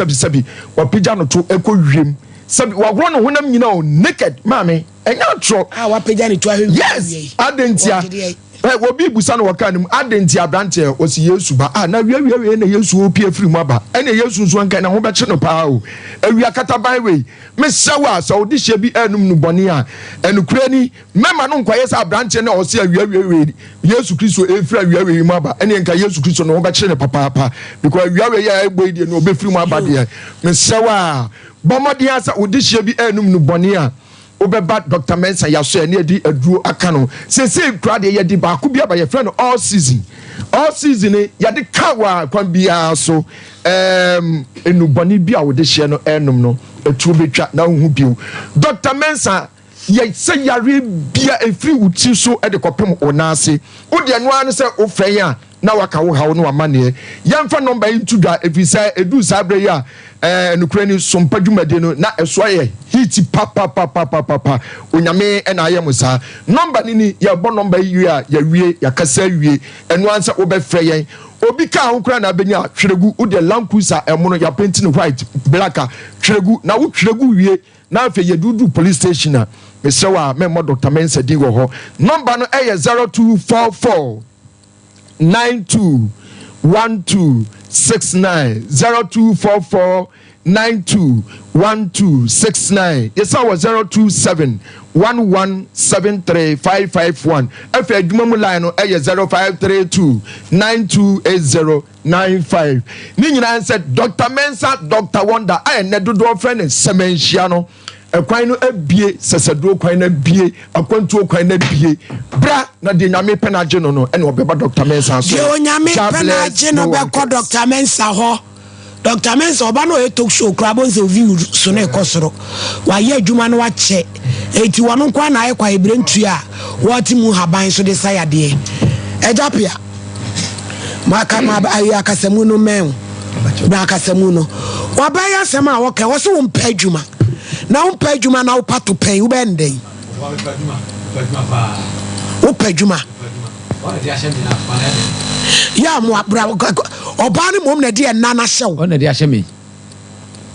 wapija no to ekowiem sabi wagro no honam nyina o naked mami enya tro wapija ni to ahwe yes adentia obi busa no waka nim adentia abrante osi Yesu ba na wiawie na Yesu opi afiri mu aba ene Yesu nso nka na ho be kye no paa o awia kataban we mesawa so odi hye bi anum no bone a enukura ni mema no nkwaye sa abrante na osi awiawie Yesu Kristo efiri awiawie mu aba ene nka Yesu Kristo no ho be kye ne papa because awiawie ya egbo die no obefiri mu aba de mesawa bomodi asa odi hye bi anum no bone a obeba Dr. Mensa yaso ene adi aduro aka no sese kura de yedi ba ko bia ba ye friend all season yedi kawa kwan bia so enuboni bia wo de hye no enum no etu betwa na hu biu Dr. Mensa ye se yare bia efri wuti so e de kopem onase wo de no an se wo frɛ a na waka wo hawo no amane yemfa number into da efisa edu sabre ya enukura ni sompa dwumade no na eso ye hit papa onyame na aye musa number ni ya bo number yi a ya wie ya kasa wie eno ansa wo be frɛ yen obi ka ho kura na benya hweregu wo de lankusa emo no ya paint no white black hweregu na wo hweregu wie na afei yɛdudu police station a mesrɛ wa mɛmmɔ Dr. Mensa di wɔ hɔ number no ɛyɛ 0244 921269 0244 921269 yɛsa wɔ 027 1173551 afei adwuma mu line no ɛyɛ 0532 928095 ne nyinaa sɛ Dr. Mensa Dr. Wonder ayɛ ne dodoɔ frɛ ne sɛmanhyia no ɛkwan no abie sɛsɛduro kwan no abie akwantuo kwan no abie bra na de nyame pɛ no agye no no ɛne ɔbɛba Dr. Mensa so deɛ onyame pɛ no agye no bɛkɔ Dr. Mensa hɔ Dr. Mensa ọba no e talk show kra bon se view so na ekosoro wa ye adwuma no wa che eti wono kwa na ayekwa ebrentu a wati mu haban so de sayade ejapia maka ma ayi akasamu no men ba akasamu no wa ba ya sema wo ke wo so wo mpa adwuma na wo mpa adwuma na wo pato pen wo benden wo pa adwuma ya mo abra oba ni mom na de na na hyew o na de ahye me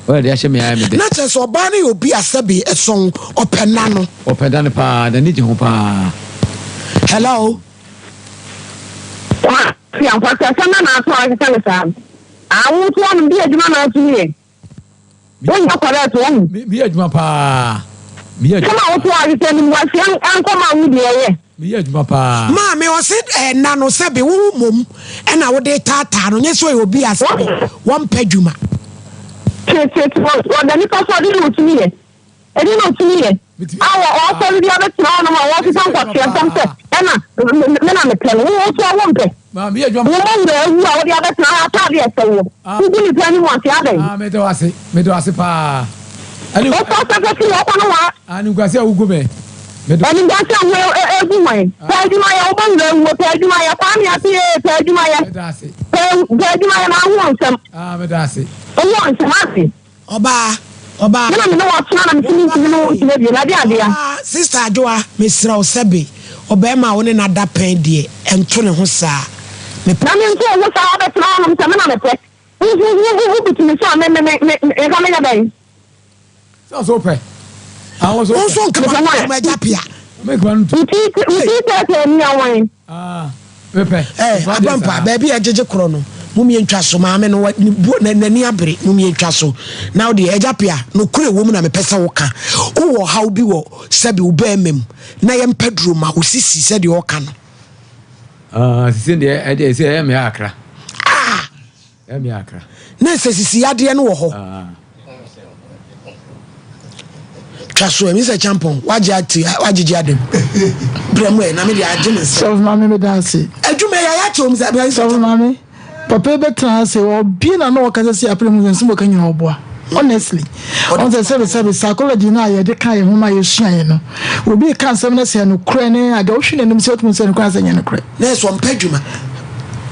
o de ahye me ay me de na che so oba ni obi asabe eson opena no opeda ne pa da ni je ho pa hello wa fi an kwa sa na na so a ka sa awu to on bi adwuma na so ni won ya kwara to on bi adwuma pa bi adwuma kama wo to a se ni wa fi an ko ma wu de ye bi adwuma pa ma me o se na no se be wo mom e na wo de tata no nye so e obi asabe won padwuma wa da ni ko so di no tumi ye e di no tumi ye awo o so di abet na no ma wo ti san kwa tie san se e na me na me pele wo so wo mpe ma bi adwuma wo mo de wu a wo di abet na ata de se wo ku ni plan ni mo ati adai me do ase pa ani o so so ti wo kono wa ani gwase awugo me ani gwase awu egu mai padwuma ya wo ban da wo padwuma ya pa mi ati padwuma ya me do ase padwuma ya na wo nsam me do ase wo nsam ati oba na me no wa tuna na me tini no tini bi na dia dia sister Ajoa me sra o sebe oba ma wo ne na da pen de ento ne ho saa me na me nso wo saa ba tuna no me na me pe wo bitimi so me ka me ga dai so pe awon so so nka ma japia me kwan tu uti te ni awon me pe abampa ba bi ejeje kro no mumie ntwa so maame no nani abere mumie ntwa so na wo de ejapia no kure wo mu na me pese wo ka wo how bi wo sabi wo ba emem na ye mpedro ma wo sisi se de wo ka no sisi de e de se e me akra e me akra na se sisi ade no wo ho twa so emi se champon waje adem bremo e na me de agene se so mama me dance adwuma ya chom se so mama papa betra say obi na no ka say aprem nso mo ka nyina oboa honestly on the service psychology na ye de kan ye homa ye suan no obi kan sem na say no kure ne aga ohwe nanim say otum say no kan say nya no kure na so mpadwuma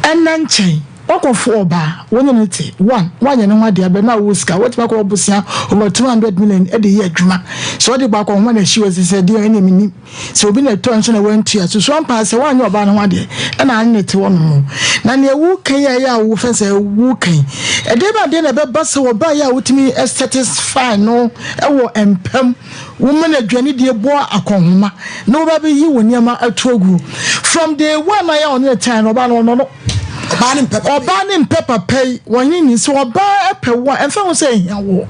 enanchen okofo oba wonye ne ti one wanye ne hwade abe na wo sika what make obusia over 200 million e de ye adwuma so de ba ko ho na shiwe se de anya mini so obi na to nso na wantua so so ampa se wanye oba ne hwade e na anye te wono na ne wu kan ya wo fe se wu kan e de ba de na be ba se wo ba ya wutimi satisfy no e wo empam woman adwane de bo akonhoma no ba be yi woniama atogu from day one na ya on the time oba no oba ni pepper pay wonyi ni so oba epewa enfa wo say yawo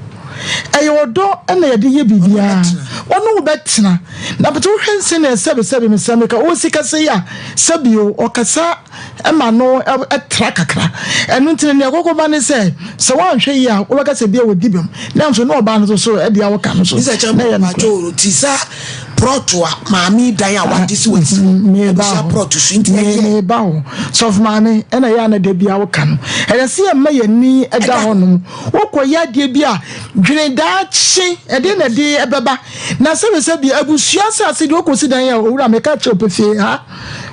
eyodo na ye de ye bibia wono wo betena na beto hwense na sebe mesameka o sika se ya sabio okasa ema no etra kakra enu ntine ne akokoba ne se wanhwe ya wo beka se bia wo dibem na nso no oba no so e dia wo ka no so na ye ma joro tisa protoa maami dan a wadi si wati me ba proto so ntine me ba ho so maami ena ya na de bia wo ka no e se e ma ye ni eda ho no wo koya de bia dwene da chi e de na de ebeba na se bia abusua sase de okosi dan ya owura me ka che opefie ha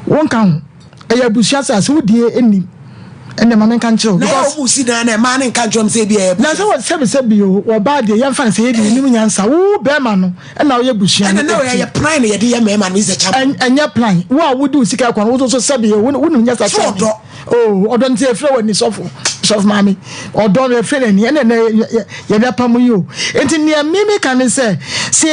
won ka ho e abusua sase wo die eni ene ma men kan che because na obusi dan na ma ne kan che se bia na se wo se bio wo ba de ye fan se ye de nim nyansa wo be ma no e na wo ye busua na na ye plan ye de ye me ma no is a champ enya plan wo a wo di usika kwa wo so se bio wo nim nyansa so do oh odo ntie frɛ wani sofo of mommy or don't refrain and Yapamu. And in your mimic can say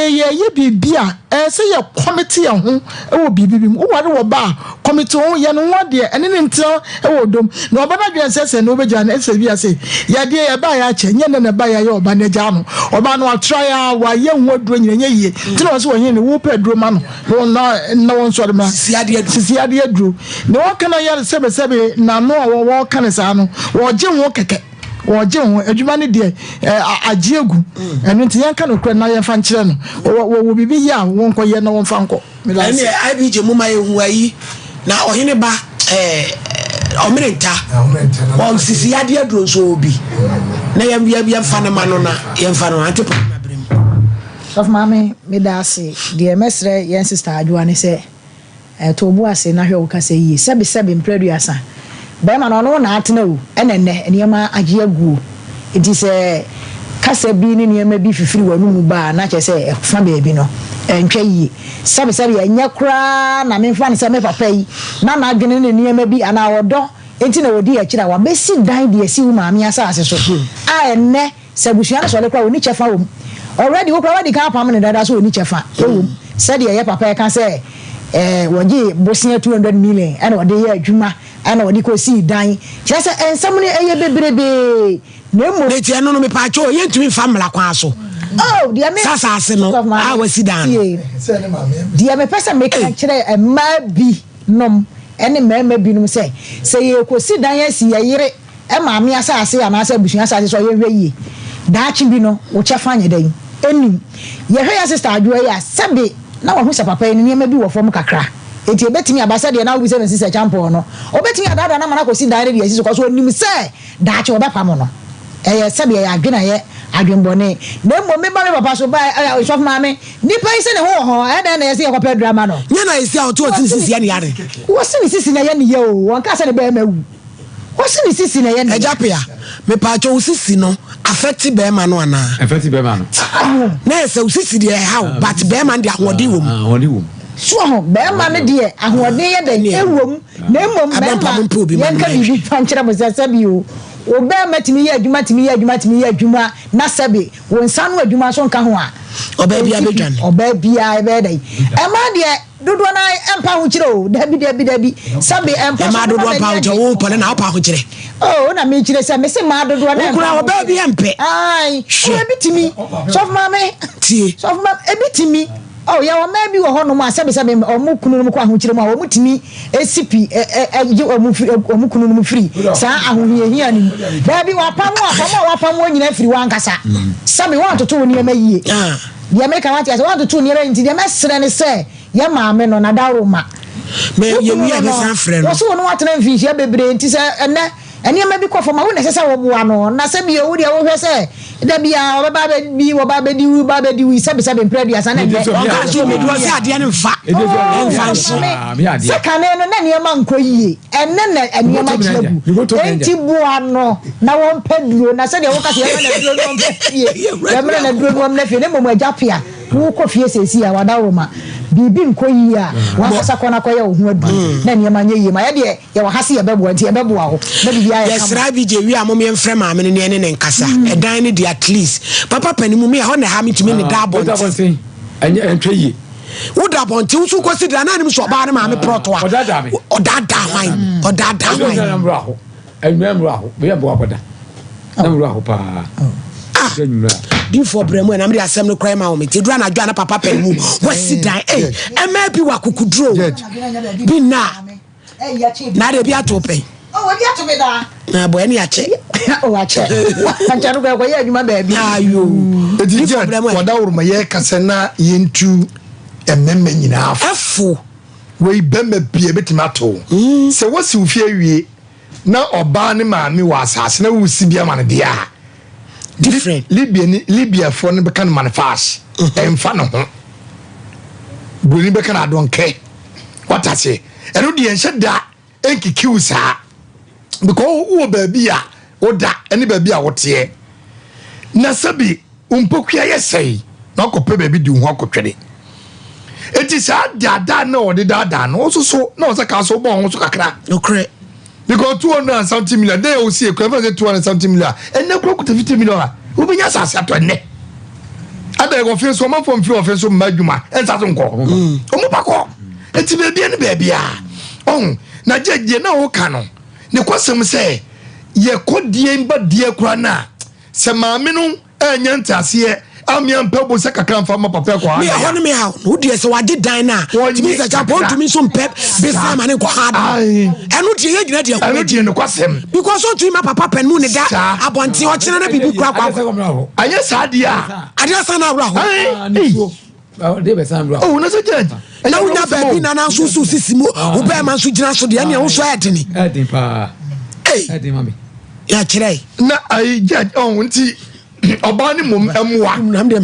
ye be beer, say your committee on whom will be what bar committee on yan one dear and then tell them no better says and over Jan say ya dear buy a chain and a buy your banajano or man will try while young would bring ye tell us when you whoop a druman no one sort of man Siadia drew no one can I yell 7 now no walk can sano or Jim walk or Jim Jumani dear a Jiagu and into young can of Cranaya Fanchano or will be here won't call no one fanco. I be Jemuma Way now or Hineba Omerenta on Sisiadia drew so be. Nay, we have Fanamanona, Yanfano Antipon. Of mammy, Medasi, dear Mestre, yen sister, Juani say, Tobuase, Nahoka say, ye, Sebi, Preduasa. Beman on one at no, and Yama Ajia Goo. It is a Cassa bean in your maybe if you were bar, not just say, Family Bino, and Kay, Sabi, and Yakra, and I'm fun some pay. None are getting in near maybe an hour door, ain't no dear China, basic die, dear, see, mammy, as I I and ne, Sabusiana, so the crowd, niche found. Already, we already can't permanent that's what niche fa. Said your papa can say, when ye Bosnia 200 million, and what they Juma, and what you could see dying. Just and somebody a baby. No more, they are no me pacho, yet to me family quaso. Oh, dear me, I was sit down. Dear me, person make actually a maybe nom, any man may be no say you could sit down, yes, ye, and mammy as I say, and I said, Bushing as I saw ye. Dachibino, which I find a day. Any, your hair sister, do a Sabi. Now, who's a papa and you may be from Kakra. If you bet me about Sadia now, we say, Sister Champono, or betting at that, and I'm not see that idea, because when you say that you're Bapamono. Eh, Sabi, I've been a Adrian Bonnet. Then, when me pass by, I was of mammy, Nippa is in a hole, and then I see a papa dramano. Yana is out to this Yanni. What's this in a Yanni? One castle bear me. What's this in a Yanni? Japia, me pacho sissino. Affected Bearman one. Affected Bearman. Nay, so sissy, how, but Bearman, the Awadi So, Bearman, dear, and what they had a room, no more, Bearman, Pubi, one can be punctured as I said you. O Bear met me, you met me, Juma, Nasabi, when son were Juma son Kahua, or baby, or baby, I read a man, dear. Do one I am Pauchero, Debbie, Sabi and Pamado Pouch, open and out Pauchere. Oh, I mean, she said, Miss Mado, baby, and pay. Aye, a bit to me. Soft mammy, soft mam, a bit to me. Oh, yeah, maybe a honor, Sabi or Mukunuma, or Mutimi, a sippy, a Mukunum free. Sir, I will hear him. Baby, or Pamma, in every one cassa. Sabi 1 to 2 near me. The American artist 1 to 2 near into the master and say. Ya maame no na daroma me ye wi a san frɛ no so no watena mfi hia bebre nti sɛ ene ma bi kɔfo ma wo nese sɛ wo boa no na sɛ bi wo de wo hwɛ sɛ da bia wo ba bi wo ba di wi sɛ mpredua sa na de ka so me do sɛ ade ne mfa sɛ kane no na ne ma nkɔ yie ene na ene ma kyegu enti boa no na wo mpeduro na sɛ de wo ka sɛ ya na duro no mpedie ya mena na duro no na fie ne mo agapia wo kɔ fie sɛsi a wadaroma bibi nkoyi a wasasa kona koye ohu adu na niema nye ma ye de ye wa hase ye bebo anti ye bebo aho na bibi aye yes rabi je wi amom ye mfrɛ ma me ne ne nkasa edan ne de at least papa panimu me ho na ha mitimi ne da bonti enye entwe wo da bonti wo su kosi da na nim so ba ne ma me proto a odada hwan enwemro aho be ye bo akoda na mro aho pa di for bremu na me de asem no cry ma wo me ti dura na dwa na papa panimu wasi dan ema bi wa kukudro bi na de bi atope oh we atope da na bo eni ache o ache ancharu ko ye adwuma ba bi ayo di for bremu wada wuruma ye kase na yentu ememme nyina afo we bembe bie betimato se wasi ufie wie na oba ne maami wa asase na wusi bia man dia different Libya for ne bekan manifest emfa no ho buni bekan adonke what I say eno de enhye da enkikiu saa because wo ba bia wo da ene ba bia wo te na sabi umpokua yesei na kope ba bi di ho akotwede eti saa da na wo de da no so na wo se ka so bo ho so kakra okre because 200 something million they will see a clever 200 something million and no clock to 50 million who be just as at one other go feel so much from few of us so majuma and doesn't go omupako it's baby and baby oh na je na wo ka no ne kwasem say ye kodie mba die kura na se maame no anya ntase amian pebo se kakra mfa ma papa ko ha me ho me ha wo die se wage dan na timi se japo tumi so mpep be sama ne ko ha enu die ye gina die ko enu die ne kwasem because so tumi ma papa pen mu ne da abonte o kire na bibi kura kwa anya sa dia adia sa na wra ho de be san bro oh na se judge na una baby na na so sisimo wo be man so gina so de ne wo so edini edin pa edin mami ya kire na ai judge oh nti oba ni mom emwa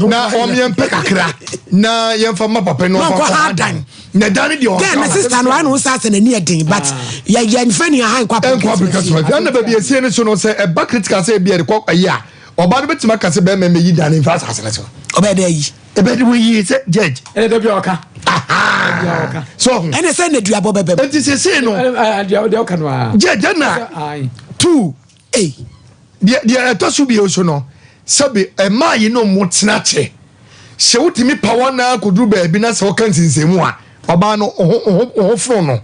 na omien pe kakra na yemfa ma papa no fa dan na dan di o na sister no anu sa se na ni edin but ya nfa ni ha nkwa because na baby esie ni so no se e ba critical se bia de kwa ya oba no betima ka se be me yi dan nfa sa se so oba de yi e be de yi se judge e de bia oka so ene se na duabo bebe enti se no de oka no judge na 2 dia to su bi o so no sabi ema yi no motinache se wutimi power na koduru ba bi na se o kan sinsemu a oba no o fro no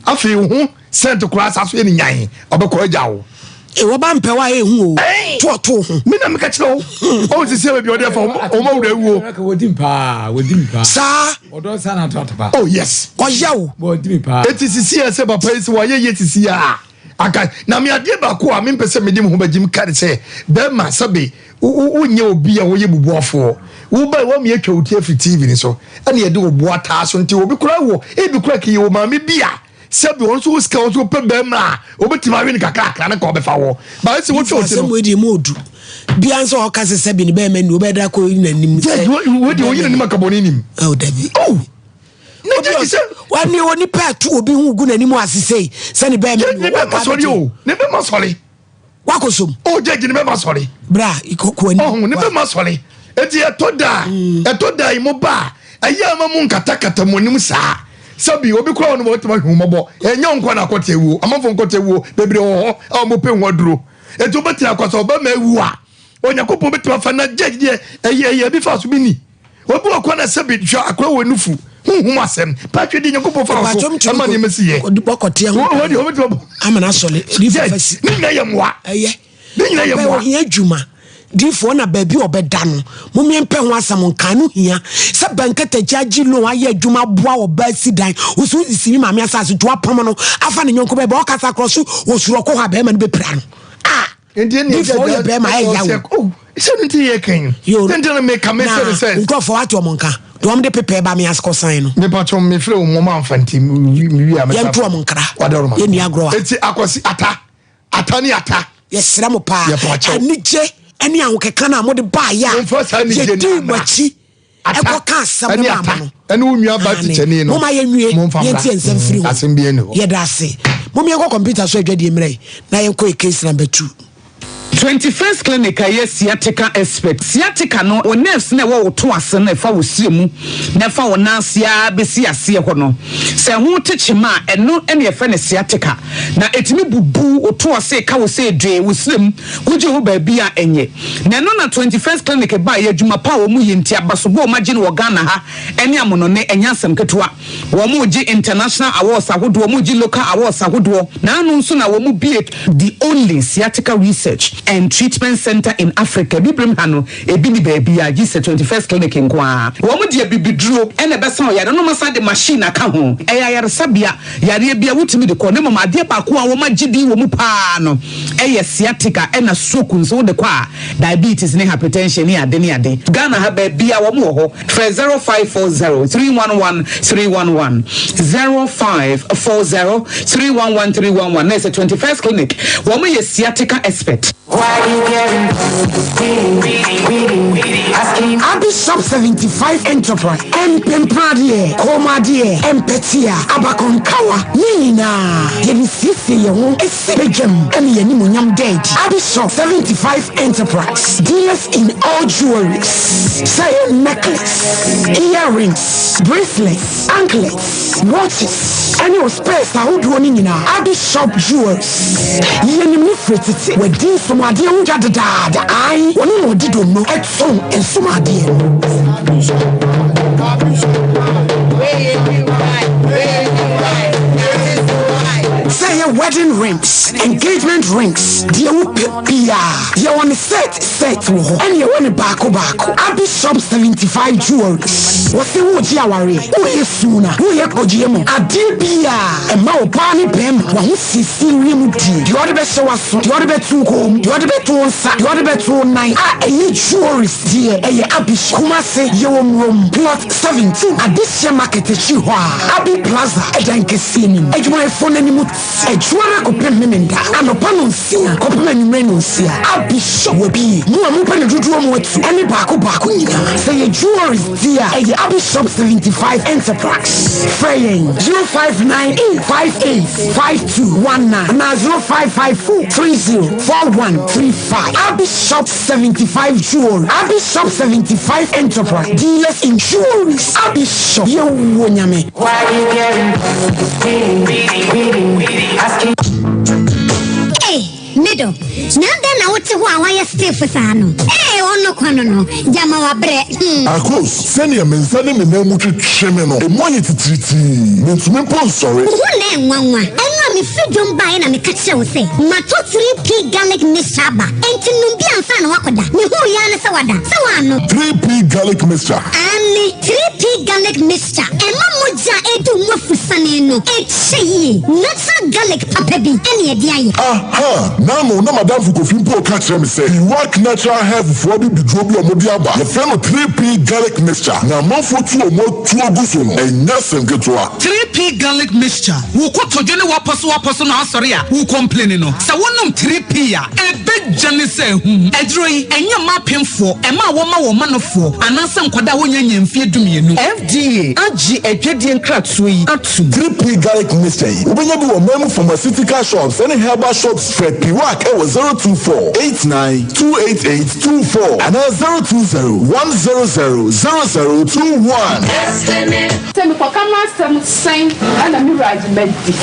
afi hu sent class aso ye nyan obekọ ajawo e wo ba mpewa e hu o to mi na me ka kire o si se bi o de fa o ma wura wu ka wodim pa sa odo sa na to pa oh yes o yawo wodim pa etisi ase papa isi wa ye yetisi a aka na me ade ba ko a me pese me dim ho bagim kare se be ma sabe unye obi a wo ye bubuafo wo ba wo me atwa uti afi TV ni so ane ye de obo ata so nti obi kura wo e bi kura ki wo ma me bia sabe won so ska won so pe be ma obetima we ni kakra na ko be fa wo ba se wo twa uti no we di modu bia nso o ka se sabe ni be ma ni obeda ko na nim se wo di wo yin ni makaboni nim oh dabi oh ne je wani oni pa tu obi hu gu na nim asise se ni be ma ni be masori o ne be masori wakosom o je ne be masori bra ikoko ni oh ne be masori eti etoda imo ba aya ma mu nkata mo nim saa sabi obi kura no mo tuma humubo enya nkwa na akote ewu amafo nkote ewu bebre ho a mo pe nwaduro eti obeti akwasa oba ma ewu a onyakopo beti afa na judge eye bi fa so bi ni obi okwa na sabi hwa akwa wenufu huhum asem patwe di nyakopo fa so ama ni mesiye bokote ho ho amana sole di fafasi ni na yemwa eye ni na yemwa ye adwuma difo na baabi obeda no mo miempe ho asam nkan no hia se bankata giaji lo aye adwuma boa oba sidan usu isimi maame asase to apam no afa ne nyonko beba o kasa kroso osuro ko ha be ma no bepra no Indian difo ye be ma e yawo oh so nti ye kan then make a message sense nko for what omonka do am de pepe ba me asko san no me patron me frɛ o mama amfanti mi wi am ye nto omonkra ye ni agro eti akosi ata ni ata yesra mo pa anije ani ahokeka na mo de ba ya ye di machi eko ka asam na ma no ene wo nua ba tichani no mo ma ye nwie ye tie nsem firi ho asem bi ene ho ye da se mo me ko computer so adwade emre na ye ko case number 2 21st clinic aye sciatica expert sciatica no o nerves na wo to ase na fa wo siremu na fa wo nansia besi ase ho no se ho techima eno ene ye fa ne sciatica na etimi bubu o to ase ka wo se dwe wo siremu wuje ho ba bia enye na no na 21st clinic ba ye adwuma pa wo mu yenti abasobo ma gine wo Ghana ha ene amono ne enyasem ketewa wo mu gi international awards ahodo wo mu gi local awards ahodo na anu nso na wo mu be the only sciatica research and treatment center in Africa. Bibrim hano ebi ni baby a gise 21st clinic nkwa. Wo mu de bibiduro ene besa o yare no masa de machine aka ho. Eya yare sabia yare bia wutimi de ko ne mama de ba ko a wo magidi wo mu pa no. Eye sciatica ena stroke nso de kwa diabetes ne hypertension ne ade. Ghana ha baby a wo mu ho. 0540 311 311 0540 311 311 na 21st clinic. Wo mu ye sciatica expert. Why you getting Abby Shop 75 Enterprise Empempradie Comadie Empeti Bia, Abakonkawa, Nina, Yenisisi, Esebejam, and Yanimunyam Dead. Abishop 75 Enterprise, dealers in all jewelries, say necklace, earrings, bracelets, anklets, watches, and your space. I would run in Abishop Jewels. Yenimi Fritity, where this from a dear dad, I one did know at song and some idea. Say wedding rings, engagement rings, dear Pia, you want set, and you want a bako. Abishop 75 jewels. What's the wood yawari? Who is sooner? Who is Kojimo? A dear Pia, and Mao Pani Pem, one Sicilian tea. You are the best show us, you are the best to home, you are the best to one side, you are the best to night. Ah, and you jewelries, dear, and you Abishop, Kumase, your room, plot 17, at this year market, Chihuahua, Abi Plaza, a Dankesini, and my phone anymore. A Juana Copemenda, and a Panosia, Copman Renuncia, Abishop will be no open to do any Baku. Say a jewelry, dear, a Abishop 75 Enterprise. Fraying 0598585219 now 0554304135. Abishop 75 Jewelry, Abishop 75 Enterprise, dealers in jewelries. Abishop, you wonyame. Why you getting Hey, Middle. Now then, I want to go away still for Sano. Hey, on no quano, Jama bread. Of course, send your men, send him in the motor criminal, a money to treat means me sorry. Who name one? I know me feed you by and I catch you say, Mato 3P garlic mixture, and to Numbian San Wakoda, me who yana sawada, so I know 3P garlic mixture. And 3P garlic mixture, and Mamuja edu Mufusano, it's she, natural garlic papabi, any idea. Aha, now no madame for Kofimpo catch me say, you work natural hair for the Drobi or Modiaba, the friend of 3P garlic mixture. Now, more for 2 or more 2 Gusun, and yes, and get to 3P garlic mixture. Who could to Jenny Wapasu, sorry, who complaining? So one 3P, a big Jenny say, Edroy, and your mapping for, and my woman of 4, and some Kodawanian and fear to me. FDA, AG, a Jedian crack sweet, 3P garlic mixture. When you do a memo from a city car shops, any herbal shops, Fred Piwak, it was 024-89-288-24, and 020-100-0021. Send for cameras, some sign, and a mirage medicine.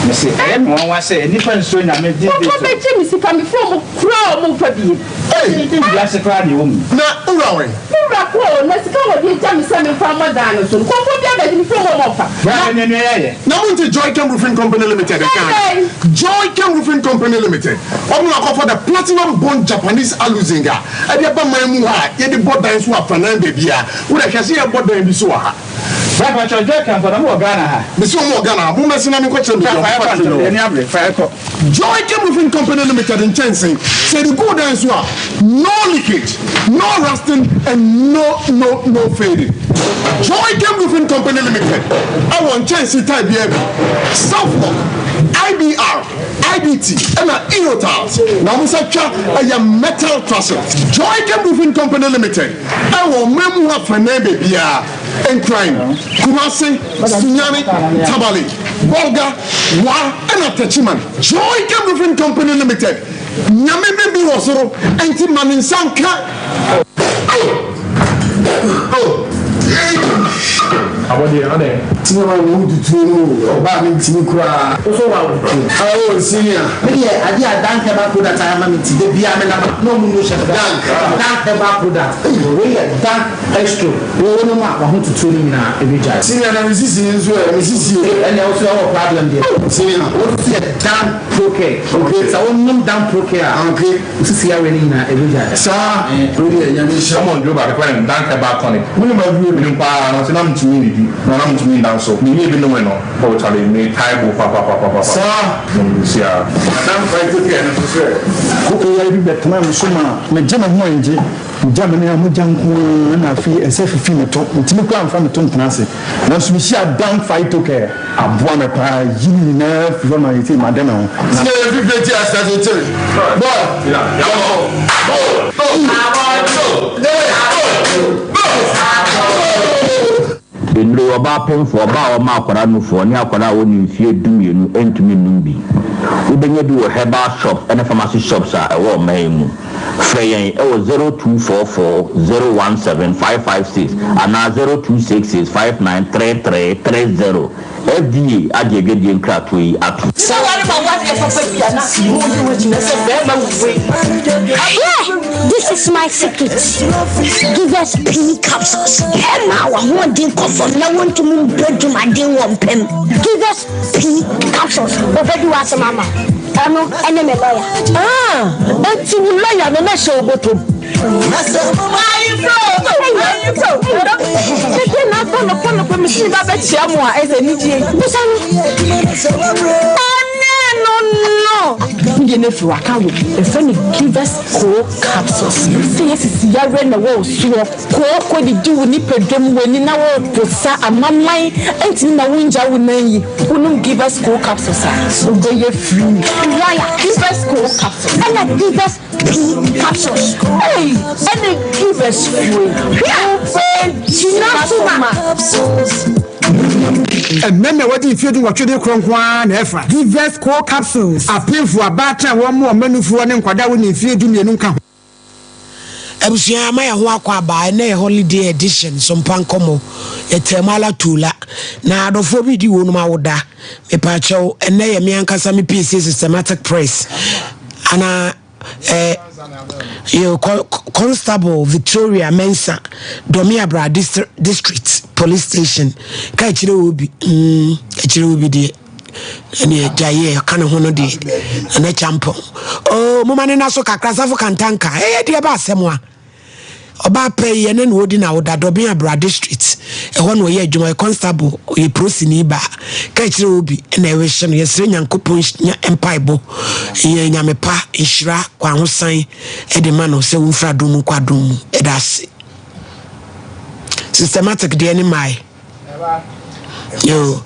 Missy, everyone was saying, different story. I made Missy coming from Crow, Mufabi. Hey, that's a crowd, you woman. Not Urawi. Urapo, let's go with Jamie Sammy from Madonna. So, come from the offer. Now, to Joy Cam Roofing Company Limited. Joy Cam Roofing Company Limited. I'm not offer the platinum bond Japanese aluzinga. I did about my mua, yet the board dance were for 9 baby. Would I can see a board in Bisua? Right, Joy Cam for the Morgana. Miss Morgana, who must not question Joy Cam Roofing Company Limited in Chelsea said the good dance were no leakage, no rusting, and no fading. Joy Cam Roofing Company Limited. I want Chelsea type here. Southwark, IBR, IBT, and an Erotiles. Now, Mr. Cha, I am metal trusses. Joy Cam Roofing Company Limited. I will memoir for name and crime. Kumasi, Sunyani, Tabali, Bolga, Wa, and Atachiman. Joy Cam Roofing Company Limited. Nyame be wasoro, anti manin sanka. Abadi ade. Tinema wo dutu oba mi timi kura. Oso wa dutu. Oh senior. Me ade adanka ba product ama mi ti de bia me na no mu no she danka ba product. We dank extra. We no ma ba ho tutu ni na ebeja. Senior na resist nzo resist and also our problem there. Senior. What is dank procare? Okay. So we no dank procare. Okay. Sisi ya we ni na ebeja. Sa we nyame Come on, do ba ko danka ba tonic. We no ma view ni pa no se na mtumi ni bi. No na mtumi down so. Me even no no. Oh Charlie, me taibo papa. Sa. Sia. Dan fight to care no so. Ko ya bi betuma me so ma. Me jama ho enje. Jama ne amu janko na afi esefi fi me to. Ntimi ko amfa me to ntanase. Na so me sia dan fight to care. Aboa me pa yini na fi ma yiti madam ho. See every day as that it. Boy. Yeah. Endro oba pen for oba o ma akwara no for ni akwara woni mfie dumienu entumi numbi. Ubenye bi wo Herbal shop and pharmacy shops a ewo man mu. Frey e wo 0244017556 and 0266593330. FDA agegedi nkrato yi atu. So what about what if this is my secret. Give us pea capsules. And now I want to confirm. I want to move to my day one pen. Give us pea capsules. Over to us, Mama. I'm an enemy lawyer. That's a lawyer. I'm not sure about it. If you are coming, if any give us cold capsules, see if you are in the world, so cold, you do nip a drum when you know Posa and Mamma and in the winter wouldn't give us cold capsules, so they are free. Give us cold capsules, and I give us pea capsules. Hey, and they give us free. And remember what if you do what you do, Cronquan, Efra. Give us core capsules. I pay for a batter, one more menu for one quadra if you do your nunca. Ebusia maya ho akwa ba na holiday edition Sompa Nkomo etemala tula na adofo bi di wonu ma woda me pa chew ene ye me ankasa me PC systematic press ana Constable Victoria Mensa Domiabra District Police Station ka chire obi de ene jaye kana hono de ene champo mo mane na so kakra safo kantanka de ba asemwa oba pay ye ne odi na woda Domiabra District ho no ye adwuma constable ye prosini ba ka chire obi na ewe hye no ye sire nyankopon nya empaibo ye nyamepa nhira kwa hosan de ma no se wufra dum kwadum edase systematic de ani mai yo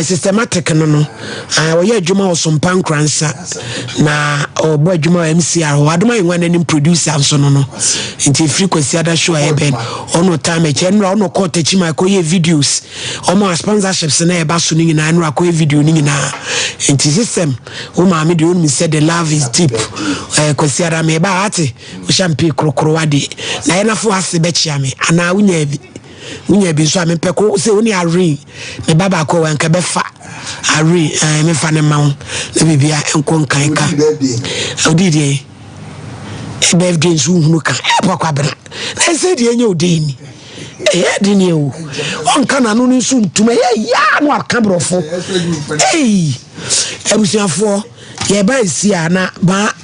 systematic no we ye adwuma Sompa Nkransa na obo adwuma MCR ho adoma yenwa nanim producer nso no nti frequency ada show eben ono time chenra ono court chima ko ye videos omo sponsorships na e ba so ni nyina no akoye video ni nyina nti system o ma me de on mi said the love is deep kwesi ada me ba ate o champion krokro wade na ye na fo ase be chia me ana wunya bi so ampe ko se oni array me baba ko wan ka be fa array me fa ne mawo na bibia enko nkan ka odidi birthday so hunu ka kwa bra na se de enye odini de ni o on kana no nsu ntuma ya no aka brofo ebusiafo ye ba isi ana ba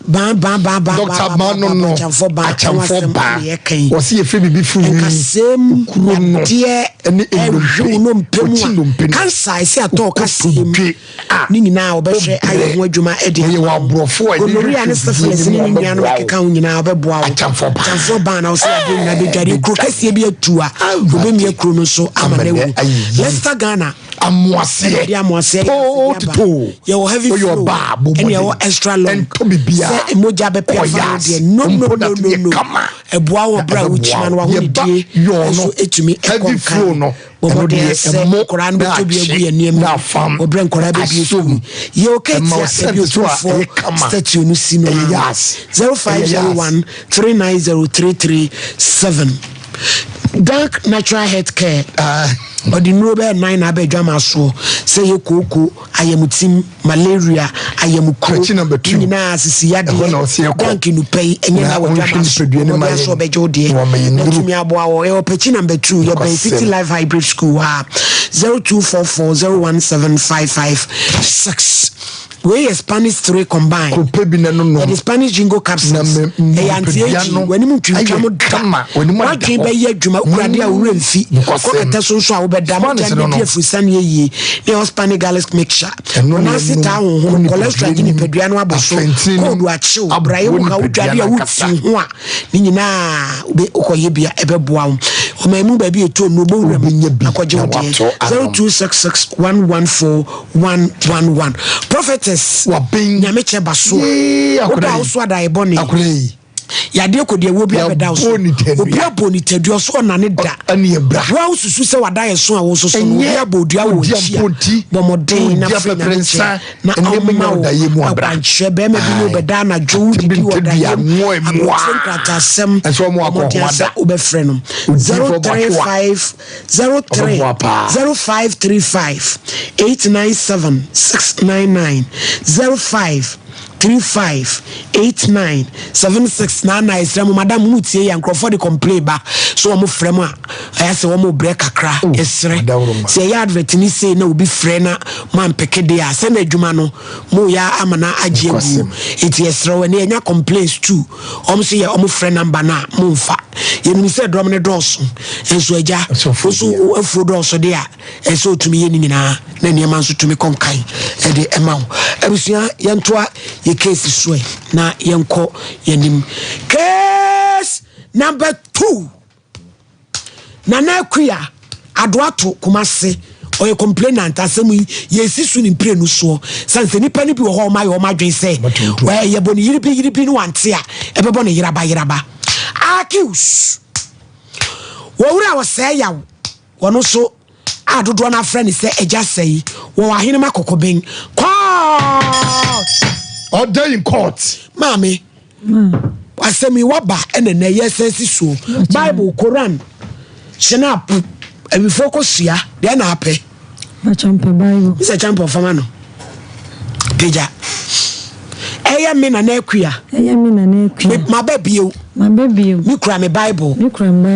Dr. Manono Achamfo ba wasi ye febi bi fu kasem kuro no ene no mpemu kansa isi ato kasem ni nyina obehwe aye ho adwuma ye wa brofo ori ane syphilis ni nyina no keka ho nyina obeboa Achamfo ba na osi ade na de dware kuro kase bi atua obemie kuro no so amanewu Leicester Ghana amoase ye wo heavy flow and ye extra long se emoja be pia fa de no eboa wo bra wo chima no wo die so etumi heavy flow no bo de se koran be to bi agu ye niem wo bra nkora be bi so ye okay ti be so for statue no sino 0501 390337 Dark Natural Health Care odi no be 9 abedwama so say ye koko ayamutim malaria ayamukro nyina asisi yade dank nu pay enye na wadwama so be jode ntumi aboa wo e opechi number 2 your Ben City Life Hybrid School 0244017556 we Spanish 3 combined the Spanish jingo capsules e anti-age when you twam dama what can be ye dwuma urade a uremfi kokata so so a obeda mo tan be afusan ye the Spanish garlic mixture na sita ho cholesterol ni pedua no aboso ko do achiw braye wo ka udwade a wuti ho a ni nyina be okoye bia ebeboa wo o memu ba bi eto no bo wura akoje wo 0266114111 prophetess wa ben nyame che baso o da so da ebone yade ko de wo bi abeda so obi aboni tadua so na ne da ane ebra wa susu se wada ye so a wo so so no obi abodua wo chia bomoden na prensa na amma wo da ye mu abra nche be ma bi no beda na jo di wo da ye mu krata sem eso mo akọ obefre no 035 0535 897 699 05 35 89 7699 Islam madam mutie ya nkrofo de complain ba so omo frem a ayase omo break kakra esre se ya advert ni say na obi frɛ na man pekede a se na adwuma no mo ya amana agye agu eti esre we na enya complaints too omo se ya omo frɛ number na mo mfa ye ni se drum ne dɔso enso agya so afro dɔso de a enso tumi ye ni nyina na niam anso tumi konkan e de ema wo abusua yentoa case so na yenko yenim case number 2 nana kuya adoato kumase oye complainant asemu yesi su ni mpre no so sanse nipa ni bi wo ho ma yo ma dwen se we ye boni yiribi no wante a ebebo ne yiraba accuse wo wura wo se yawo wono so adodo na frɛ ne se eja sei wo ahene makokoben order in court mami asemi waba ene na yesesi so Bible Quran snap e focus ya de na ape ma champe Bible is a champion fama no peja eya me na akua ma babio mi kura me Bible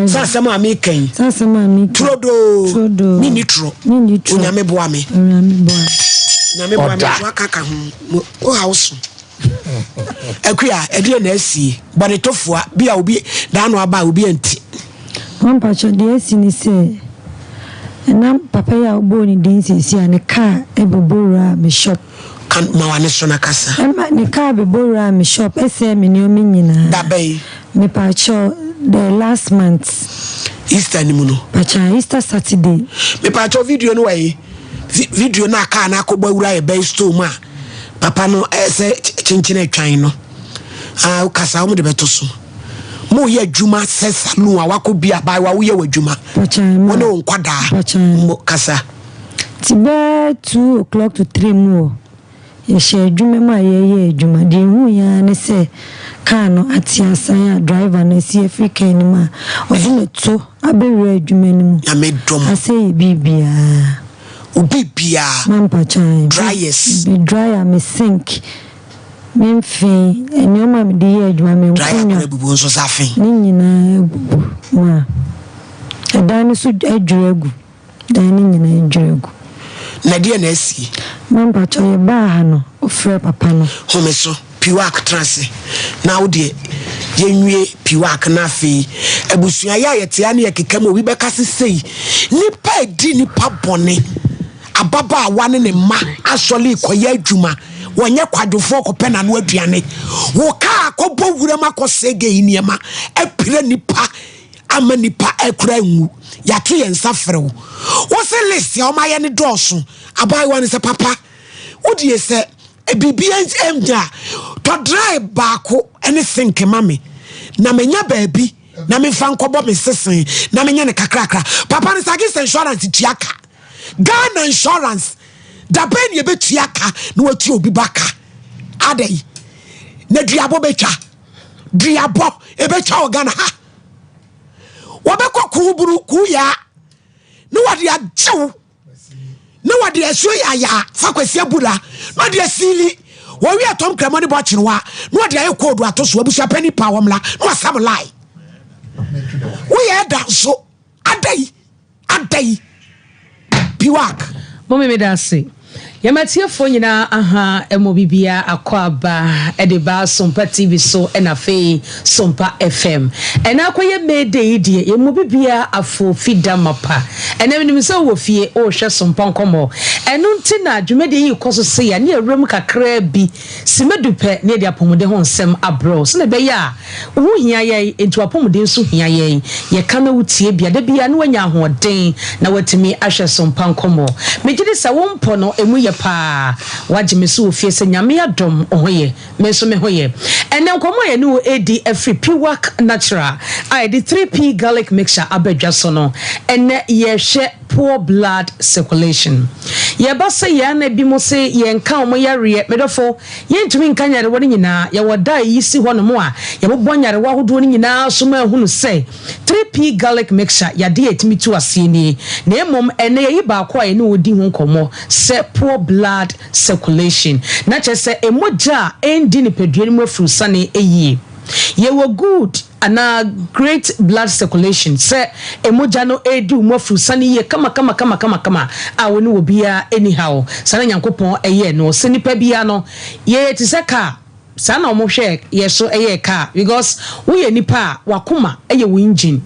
sa sama mi kan trodo ni nitro unyame boa me nyame boa me akaka ho o house akua ede na asie bone tofua bia obi da no aba obi anti pampa cho de asini se na papa ya oboni din sisi ane ka ebobora me shop kan ma wane so na kasa ema ne ka ebobora me shop ese me ni o me nyina da bay me pa cho the last month Easter ni muno pacha Easter Saturday me pa cho video no way video na ka na akobwa wura e bay store ma papa no ese chinchine atwan no ah kasa wo de beto so mo ye adwuma se salon a wakobia bai wa wo ye wadwuma wo no nkwada mo kasa tibe 2 o'clock to 3 mo ye she adwuma ma ye adwuma de hu ya ne se car no atiasa driver na si Africa ni ma ozo to abewe adwuma ni mu ya medom ase bibia ubibia mampa chan dryers be dryer me sink memfi enyoma me de adwuma me dryer bubu nso safin ni nyina bubu ma edan so adwuragu dan ni nyina adwuragu na de na asi mampa chan ye ba ha no ofre papa no homeso piwak transe na wo de yenwie piwak na afi abusua ya yetia na yekekam obi beka sesei nipa edi nipa bone ababa wane ne ma asole koya adwuma wonye kwadwofo kopena no aduane wo ka akobɔ wura makosege iniema apire nipa ama nipa ekura nwu yato yensa frewo wo se list ya o maye ne dɔso abai wane se papa wo die se ebibia emja to drive baako ene think mame na menya baabi na me fa nkɔbɔ me sesen na menya ne kakrakra papa ne sagis insurance tiaka Ghana insurance da ben ye betuaka na watu obi baka adai na duabo betwa duabo e betwa Ghana ha wobekɔ kuburu kuya na wade agyew na wade aso ya fa kwasi abura na wade asili wo wi atom kramo ne bɔkyenwa na wade aye code atoso abusia pani pa womla na wasam lie wo ye da so adai piwak momi me da se yamatiefo nyina aha emobibia akwaba edeba Sompa TV so enafe Sompa FM ena akoye mede die yemobibia afo fida mapa ena minim se wo fie o hwe Sompa Nkomo eno ntina dwumede yi koso se ya ne awram kakra bi simedupe ne de apomode ho nsem abro so ne be ya wo hia ye entu apomode nso hia ye ye kama wutie bia da bia ne wanya ahoden na watimi ahwe Sompa Nkomo megide sa wo mpo no emu ye pa wagye so ofie se nyame adom ohoye me so me hoye ene nkomo ye no edi every Piwak natural I the 3P garlic mixture abedwa so no ene ye hwe poor blood circulation ye ba se ye na bi mo se ye nka omo yare medofo ye ntumi nka nyare wo nyina ye woda yi si ho no mo a ye bo nyare wo hodo ni nyina so ma hunu se 3P garlic mixture ya de etimi tu ase ni na emom ene ye ba kwa ye no odi ho nkomo se poor blood circulation na che se emoja endi ni pedue ni mo frusa ne eyi ye were good and great blood circulation say emoja no edu mo frusa ne ye kama a woni wo bia anyhow sana nyankopon eye no se nipa bia no ye ti se ka sana omo hwe ye so eye ka because wo ye nipa wakoma eye wo engine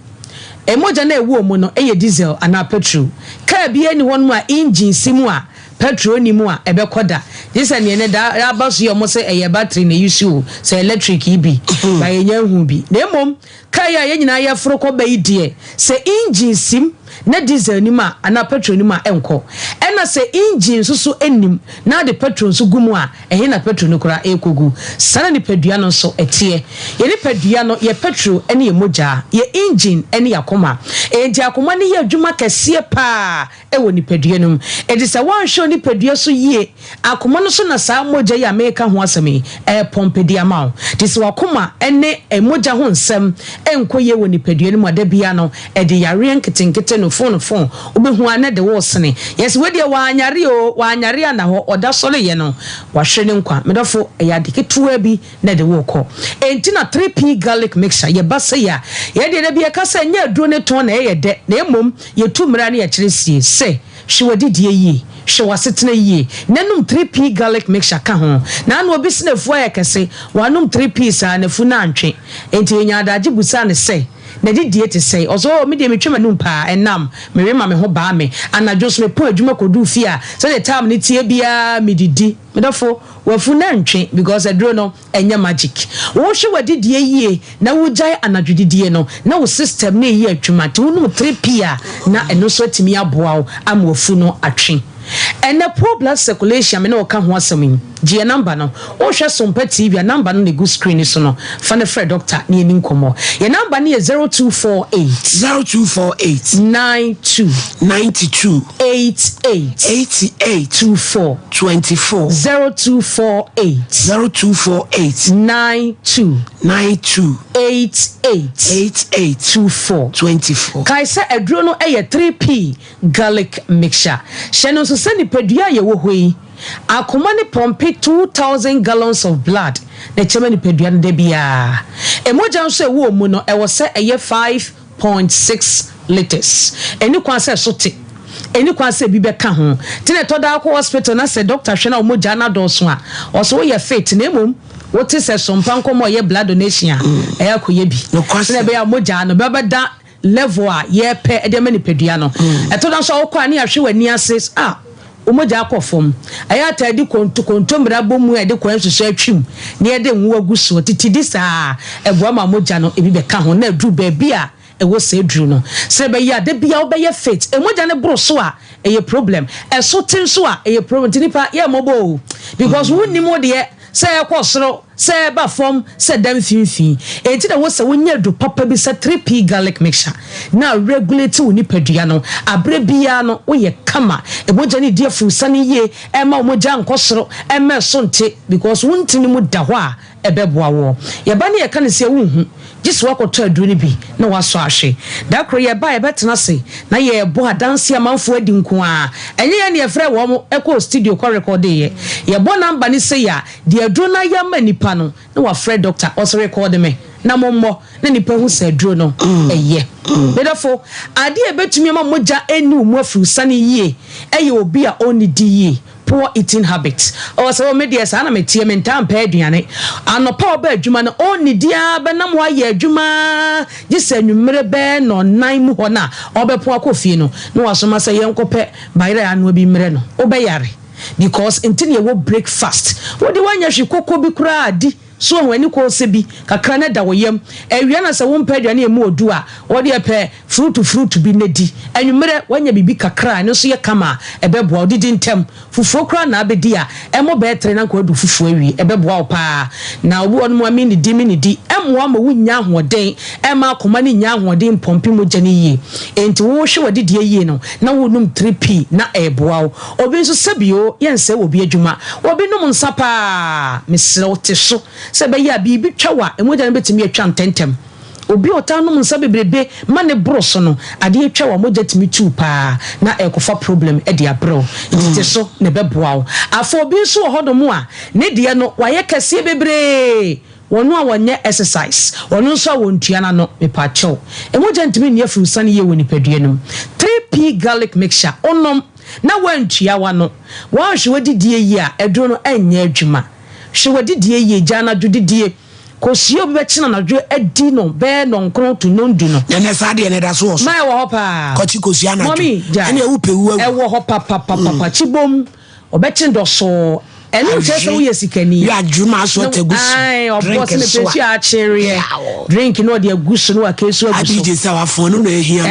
emoja na ewu omo no eye diesel and petrol ka bia ni won mu a engine simu a petrol ni mu a ebe koda this and ne da abaso yo mo se eye battery na use o se electric ibi ba enya hu bi na emom kai ya nyina ya foro ko ba idie se engine sim na diesel ni ma ana petrol ni ma enko ena se engine susu enim na de petrol so gumu a ehe na petrol no kura ekogu sana ni pedua no so etie ye ni pedua no ye petrol ene ye moja ye engine ene yakoma enti akoma ne ye adwuma kese pa ewo ni pedua no edi se wan show ni pedua so ye akoma no so na sa moja ya meka ho asemi pompe dia ma dise wakoma ene emoja ho nsem enko ye wo ni pedua no mada bia no ede yare nketenkete no phone obehu ane de wo sene yes we de wanyare na ho oda sole ye no wahwe ne nkwa medofo ya de ketua bi na de wo ko enti na 3P garlic mixture ye base ya ye de bia ka se nya aduro ne ton na ye de na emom ye tu mra ne ye kire se hwewadi yi hwewasetena yi nanum 3P garlic mixture ka ho na anu obi sinefo ya kese wanum 3P sa na fu na antwe enti nya adaje busa ne se na di diet say ozo me de metwe manum pa enam me rema me ho ba me anajo so me po adwuma kodu fi a so the time ne tie bia me didi me dafo wafu na ntwe because adro no enya magic wo hwe wadidie yie na wo jai anajo didie no na wo system na yi atwuma te wo 3P a na eno so atimi aboa wo am wafu no atwe and the poor blood circulation me no ka ho asem die number no o hwe Sompa TV number no ne go screen so no fa ne frɛ doctor ne ni nkomo ye number ne 0248 92 88 24 0248 92 88 24 kai se aduro no 3P garlic mixture sheno so se ni pedua ye wo hoi akoma ni pompe 2000 gallons of blood na chema ni pedua de bia emoja nso ewo mu no ewo se 5.6 liters eni kwa se sote eni kwa se bibe ka ho tine to da ko hospital na se doctor hwe na omoja na doso a oso ye fit na emom what is Sompa Nkomo ye blood donation e akoye bi na be ya moja no be da level a ye pe e de mani pedua no eto da so okwa ne ahwe wani ase umoja akofom ayata di kontomra bomu e de kwansusu atwim ne e de nwo aguso titidi saa eboa ma moja no ebi be ka ho na adu ba bia ewo se edru no se be ya de bia obeye fit emoja ne bro so a eye problem eso tin so a eye problem tinipa ye mobo because wonni mo de se ekosoro se ba form se dam finfin enti da wo se wonya do papa bi se 3P garlic mixture na regulate woni padua no abre bia no wo ye kama emoja ne dia frusa ne ye ema omoja nkosoro ema so nte because wontini mu da ho a ebeboa wo ye ba ne ye ka ne se wonhu jisu wakoto aduru ni bi na waso ahwe da kro ye ba ye betena se na ye bo adanse amanfo adi nko a enye ye ne ye frɛ wo mo ekɔ studio kɔ record ye bo number ni se ya de aduru na ya manipa no na wa frɛ doctor also record me na mommo na nipa hu se aduru no eye bedafo ade e betumi ma moja eni umu afrusa ne yie eye obi a oni di yie poor eating habits or so media sana metie mentam pa aduane anopa oba adwuma no oni dia be nam wa ye adwuma gise anwumere be no nan mu ho na obepo akofie no na wasoma se yenkopɛ bayira anu bi mmere no obeyare because intini ye wo breakfast wo de wanya hwe kokko bi kura adi so wani ko se bi kakra na da woyam ewia na se wo mpa aduane emu odu a wo de pe fruit bi na di anwumere wanya bibi kakra ne so ye kama ebeboa odidi ntem fufuo kra na abedi a emo be tre na ko du fufuo awi ebeboa wo pa na obi won mo ami ni di emo ma wunya ahoden ema akoma ni nya ahoden pompi mo jani yi enti wo hwe wadidi yi no na wonum 3p na eboa wo obi so sabio yense obi adwuma obi num nsapa mesre wote so se be ya bibi twawa emoja na betimi atwa ntentem obi otanum nsa bebrebe ma ne broso no ade atwa wa moja timi tu pa na ekofa problem e dia bro ntite so ne beboa wo afo obi so hodomo a ne dia no waye kase bebre wonu a wonye exercise wonu so wontua na no mepacho emoja ntimi ne afurusane ye woni padua no 3p garlic mixture onom na wantua wa no wa hwe wadidie yi a edro no anya adwuma hwe wadidie yi jana dudidie kosio be china na dwo adi no be no nkron to no ndu no ene sade ene da so mai wo hopa kochi kosia na dwo ene wupewu e wo hopa papa chibom obechi ndo so enu chese wo yesikani ya adwuma so tegusu ai obos me pesi a chere drink no de agusu no akesu agusu abi je sa wa fon no ehia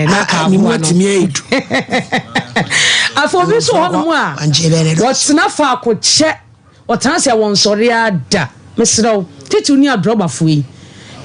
na ka mo atimi edu afo bi so hono mu a what's na fa ko che otanse won sori ada mesro titu ni adroba fuyi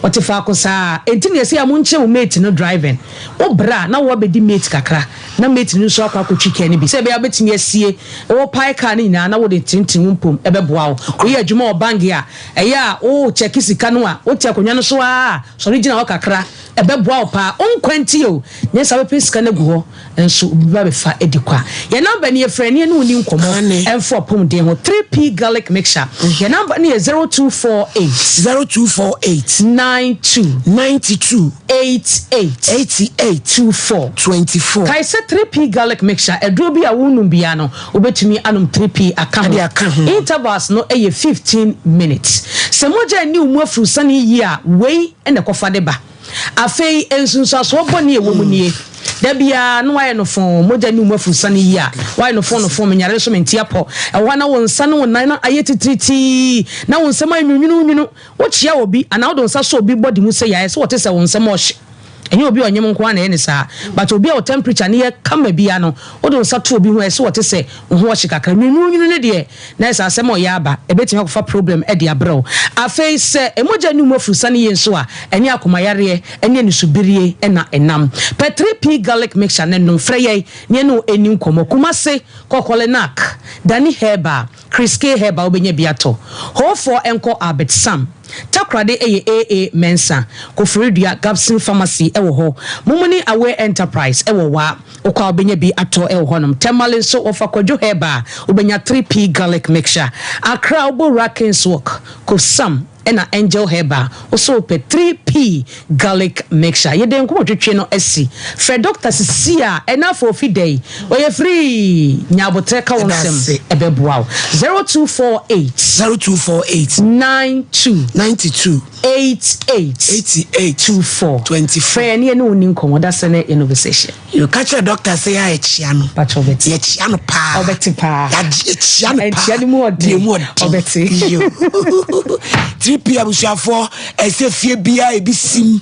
otefa ko sa enti ne se amunche wo mate no driving wo bra na wo bedi mate kakra na mate ni so akwa ko twike ni bi se be abetimi asie wo pai ka ni na wo de tintin mpom ebeboa wo ye adwuma o bank ya eya o check sika no a wo tia konwa no so a so original wo kakra ebeboa wo pa onkwanti o nye sa be pesika na gu ho enso obiba be fa edikwa ye number ni e frani ne woni nkomo enfo pom den ho 3p garlic mixture ye number ni 0248 92 88 24 kai se 3p garlic mixture edro bi a wonum bia no obetumi anum 3p aka intervals no eye 15 minutes se moja ni umu afurusane yi a wei ene kofa de ba afei ensunso so boni ewomu nie da bia no waye no fon moja ni umu afurusane yi a waye no fon menyare so mentia po ewa na wonsa no nan na ayetitriti na wonsa ma nwunwunu wo chia obi ana wo donsa so obi body mu se yae so wote se wonsa mo hye enye obi onyem nko ana ene sa but obi a temperature ne kama bia no wo donsa to obi hu e so wote se ho hye kakra nwunwunu ne de na esa asem o ya ba ebetimi akofa problem e de abro afei se emoja ni umu afurusane yi nso a enye akomayare enye ni subirie na enam per 3p garlic mixture ne no freye ne no eni nkomo kumase kokolenak dani Herbal Chris K Herbal obenye biato ho for enko Albert Sam takrade AA Mensa Kofuridua Gabson Pharmacy ewo ho Mumuni Aware Enterprise ewo wa okwa obenye bi ato ewo honum Temale so ofa Kojo Herbal obenya 3p garlic mixture Accra Obo Rackens work Kosam ena Angel Herbal also pe 3p garlic mixture ye den ko twetwe no asi Fred Dr. Cecilia ena for fidei oye free nyabotre ka wonsem ebeboa 0248 92 88 24 friend ye no oni nkomo da se ne innovation you catch a doctor say ya echia no patobeti ye echia no pa obeti pa ya echia no pa echia ni mu odi obeti 3p abusuafo ese fie bia ebisim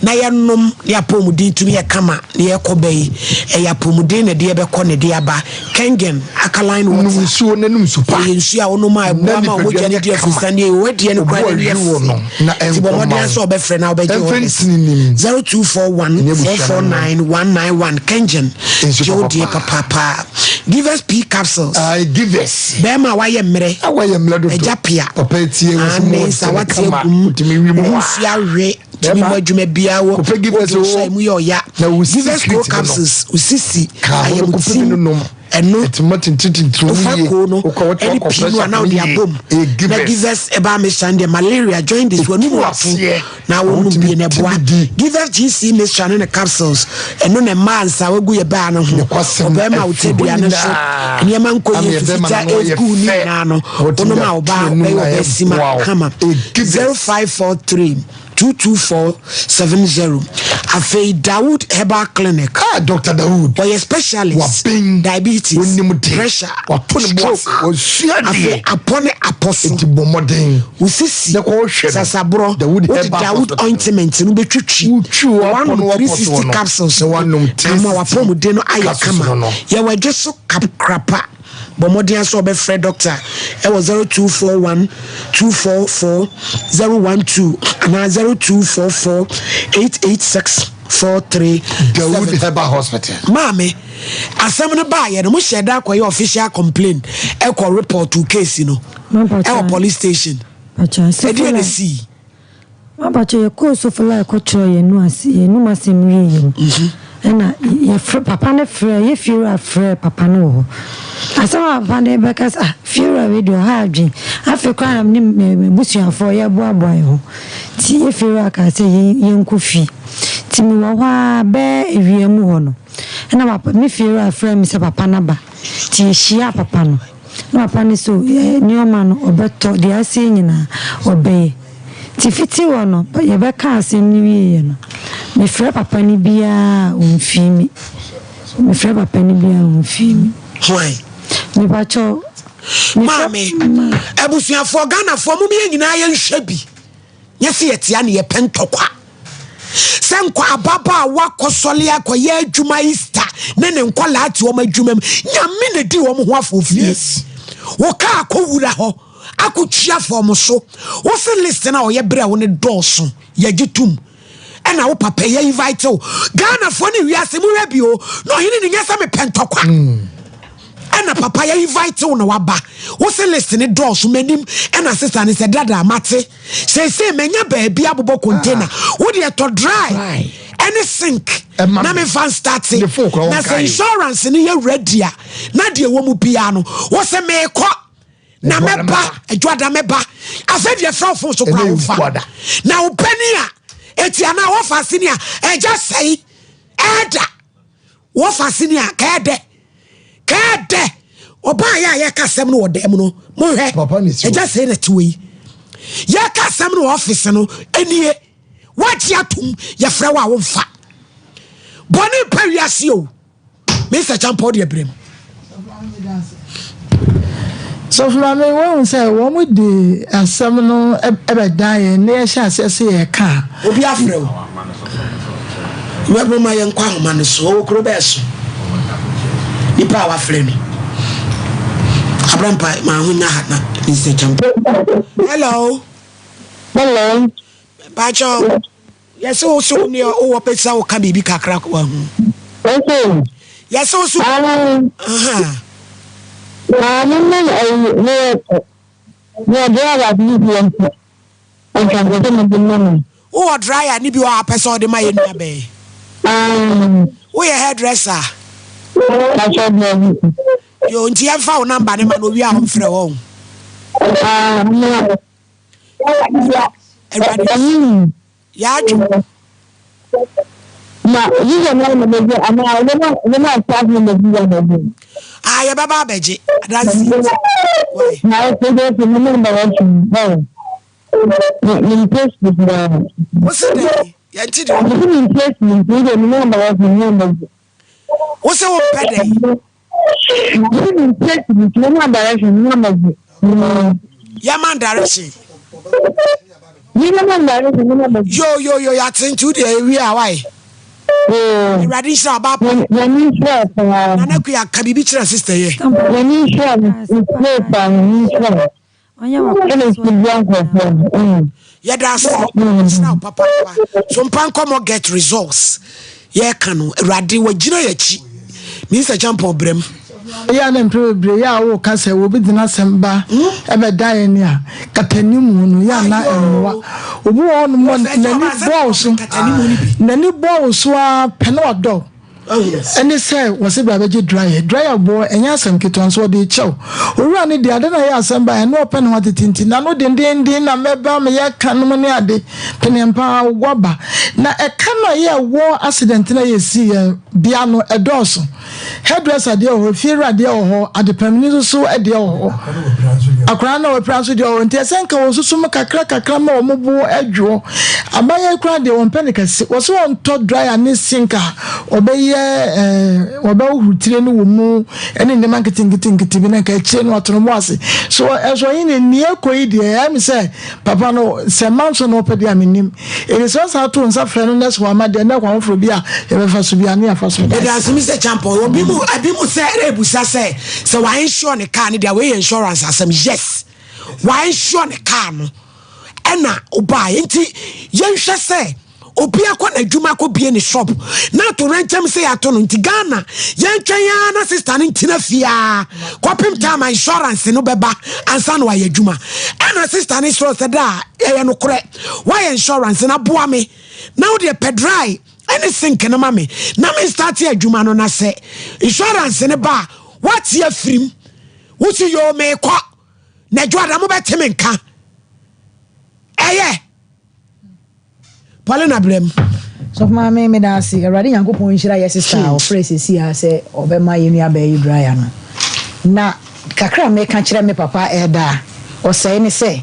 na ye nom ya pomudin tumi ye kama ne ye kobei e ya pomudin ne de be ko ne de aba kengen akaline water nsuo nanum supa ye nsuo a onoma ebo ama wo gya ne de afusane we de ne kwa ne ye na Tibomode so be frɛ na obeje 0241449191 Kengen Jodi papa give us P capsules give us bema waye mre do ejapia papa tie wo so mo timi wi mo fia we timi mo adwuma bia wo give us so mu yo ya give us capsules usisi ayemuti eno tomatin ofako no any pino now they are bomb na give us eba me shande malaria join this one no na wonu bi ne boa give us GC me shande capsules eno ne mansa wagu ye ba no ho obema utebia no so niema nko ye fita egu ni na no ono ma oba we obesima kama 0543 22470 Afei Dawood Herbal Clinic. Dr. Dawood. Or a specialist. Diabetes, pressure, stroke. Afei upon apostle. Usisi Sasabro. Dawood ointment. Nube chuchi. 160 capsules. Ama wapomu deno ayakama. Ya wajesu krapa. Bomodian so be Fred doctor. It was 0241 244 012 and 0244 886 43 Dawood Herbal Hospital. Mami, asemne ba ye no mo sheda akoye official complaint e ko report to case no. E police station. Acha se dey na see. Abacha ye ko so for like ko tro ye no ase ye no masem ye. Na ye papa ne frɛ ye fiura frɛ papa no. Asama papa ne bekas fiura video ha adwen. Afrika am ne busuafo ye boaboa ye ho. Ti ye fiura ka se ye nkofi. Ti mi wo ha be ewiemu ho no. Na papa me fiura frɛ mi se papa na ba. Ti hia papa no. Na papa ne so nioma no obeto de ase nyina obeye. Ti fiti wo no ye beka asem ni wiye no. Me frɛ papa ni bia umfimi. Me frɛ papa ni bia umfimi. Why? Me bacho. Mami, ebusuafo Ghana fo mu me nyina ye nhwe bi. Yesi yetia ne ye pentokwa. Senkwa ababa wakosole akoye adwuma Easter ne nkola ati o madwuma nyame ne di wo ho afofie. Yes. Wo ka akowura ho akotwia fo so. Wo se list na o ye bra wo ne dɔɔso ye gitum. Ena wo papa ye invite o Ghana fo ne wiase mu hwe bi o no hene ne nyasa me pentokwa. Ena papa ye invite o na waba wo se list ne dɔɔso manim ena sister ne se dada mate se menya ba bia bobo container wo de to dry any sink na me fan starting na se insurance ne ye ready na de wo mu bia no wo se me kɔ na meba adwada meba afedie frɔfo so kwa wo fa na wo pani a etiana wo fa senior eja sei eda wo fa senior kede oba ya ye kasem no wodem no mo hwe eja sei na tuwi ye kasem no office no enie wachi atum ye fra wa wo fa boni pa wiase o Mr. Champo de brem so from me won say wo mu de asem no ebe dan na ye sha asese ye ka obi afre o we ma ye nkwa homa no so wo kro be so ni pa wa afre mi abrampa ma hunya na Mr. Champo. Hello Pacho. Yes so ni o pesa o ka bibi kakra ko hu. Yes so oh dryer ni bi wa person de my nua be we hairdresser yo nti e fa o number ne ma no wi a mfre wo ya ju ma yiye na me be ama na problem me be na be ya baba beje adansi why na e be me number 1 ni test with the what's the ya nti do ni test ni the number 1 what's the pede ni test with the number ya man direction yo ya tintu de wi a why radish about na ku ya kabibi chira sister ye yeah that's now papa Sompa Nkomo get results ye kanu radi wa gina ya chi Mr. Champo brem ya na mprebre ya wo kasa wo bidina semba ebe dae ni a katanimu no ya na enwa obu won mo nani boss a peno odo ɛne sɛ wɔse bra bɛgye dryer boɔ ɛnyɛ asɛm ketewa nso wɔde kyɛw owura ne deɛ ade na yɛ asɛm ba ɛne ɔpɛ ne ho tetinti na no dendenden na mɛba meyɛ ka nom ne ade penempa wɔba na ɛka no yɛ wɔ accident na yɛsi yɛ bia no ɛdɔɔso hairdresser deɛ wɔ hɔ fiera deɛ wɔ hɔ adepamini so deɛ wɔ hɔ akora na wɔpra so deɛ wɔ nti ɛsɛ nka wɔ susu mu kakra ma wɔn bo adwo abayɛ kora deɛ wɔn pɛ ne kɛse wɔ so wɔn tɔ dryer ne sink a wɔbɛwo tire no wɔ mu ɛne nnema nketenkete bi na nka akyire no ɔtono mu ase so ɛso yi ne nnia kɔyi deɛ ɛmi sɛ papa no sɛ manso no ɔpɛ deɛ menim ɛne sɛ ɔsa to nsa frɛ no nɛso ama deɛ ne kwanforo bi a yɛbɛfa so bi a ne yɛfa so ɛde asɛmi sɛ champion obi mu sɛ ɛrebusa sɛ wa insure ne car ne deɛ wɔyɛ insurance asɛm yes wa insure ne car no ɛna ɔbaa nti yɛnhwɛ sɛ obi akɔ na adwuma akɔ bie ne shop na to rentam sɛ yɛato no nti Ghana yɛntwɛn ya na sister no ntina fia kɔpem time insurance no bɛba ansa na wayɛ adwuma ɛna sister no sɛ sɛ da ɛyɛ no korɛ wayɛ insurance na boa me na wo deɛ pedrai ɛne sink no ma me na me start adwuma no na sɛ insurance ne ba what ye frim wuti yo me kɔ na dwada mo bɛte me nka ɛyɛ Paulina Brem. So my me da si awurade Nyankopɔn nhyira yɛ sister o phrase si a sɛ ɔbɛma yɛ nua bɛyi dryer no. Na kakra me ka kyerɛ me papa ɛda ɔsɛe ne sɛ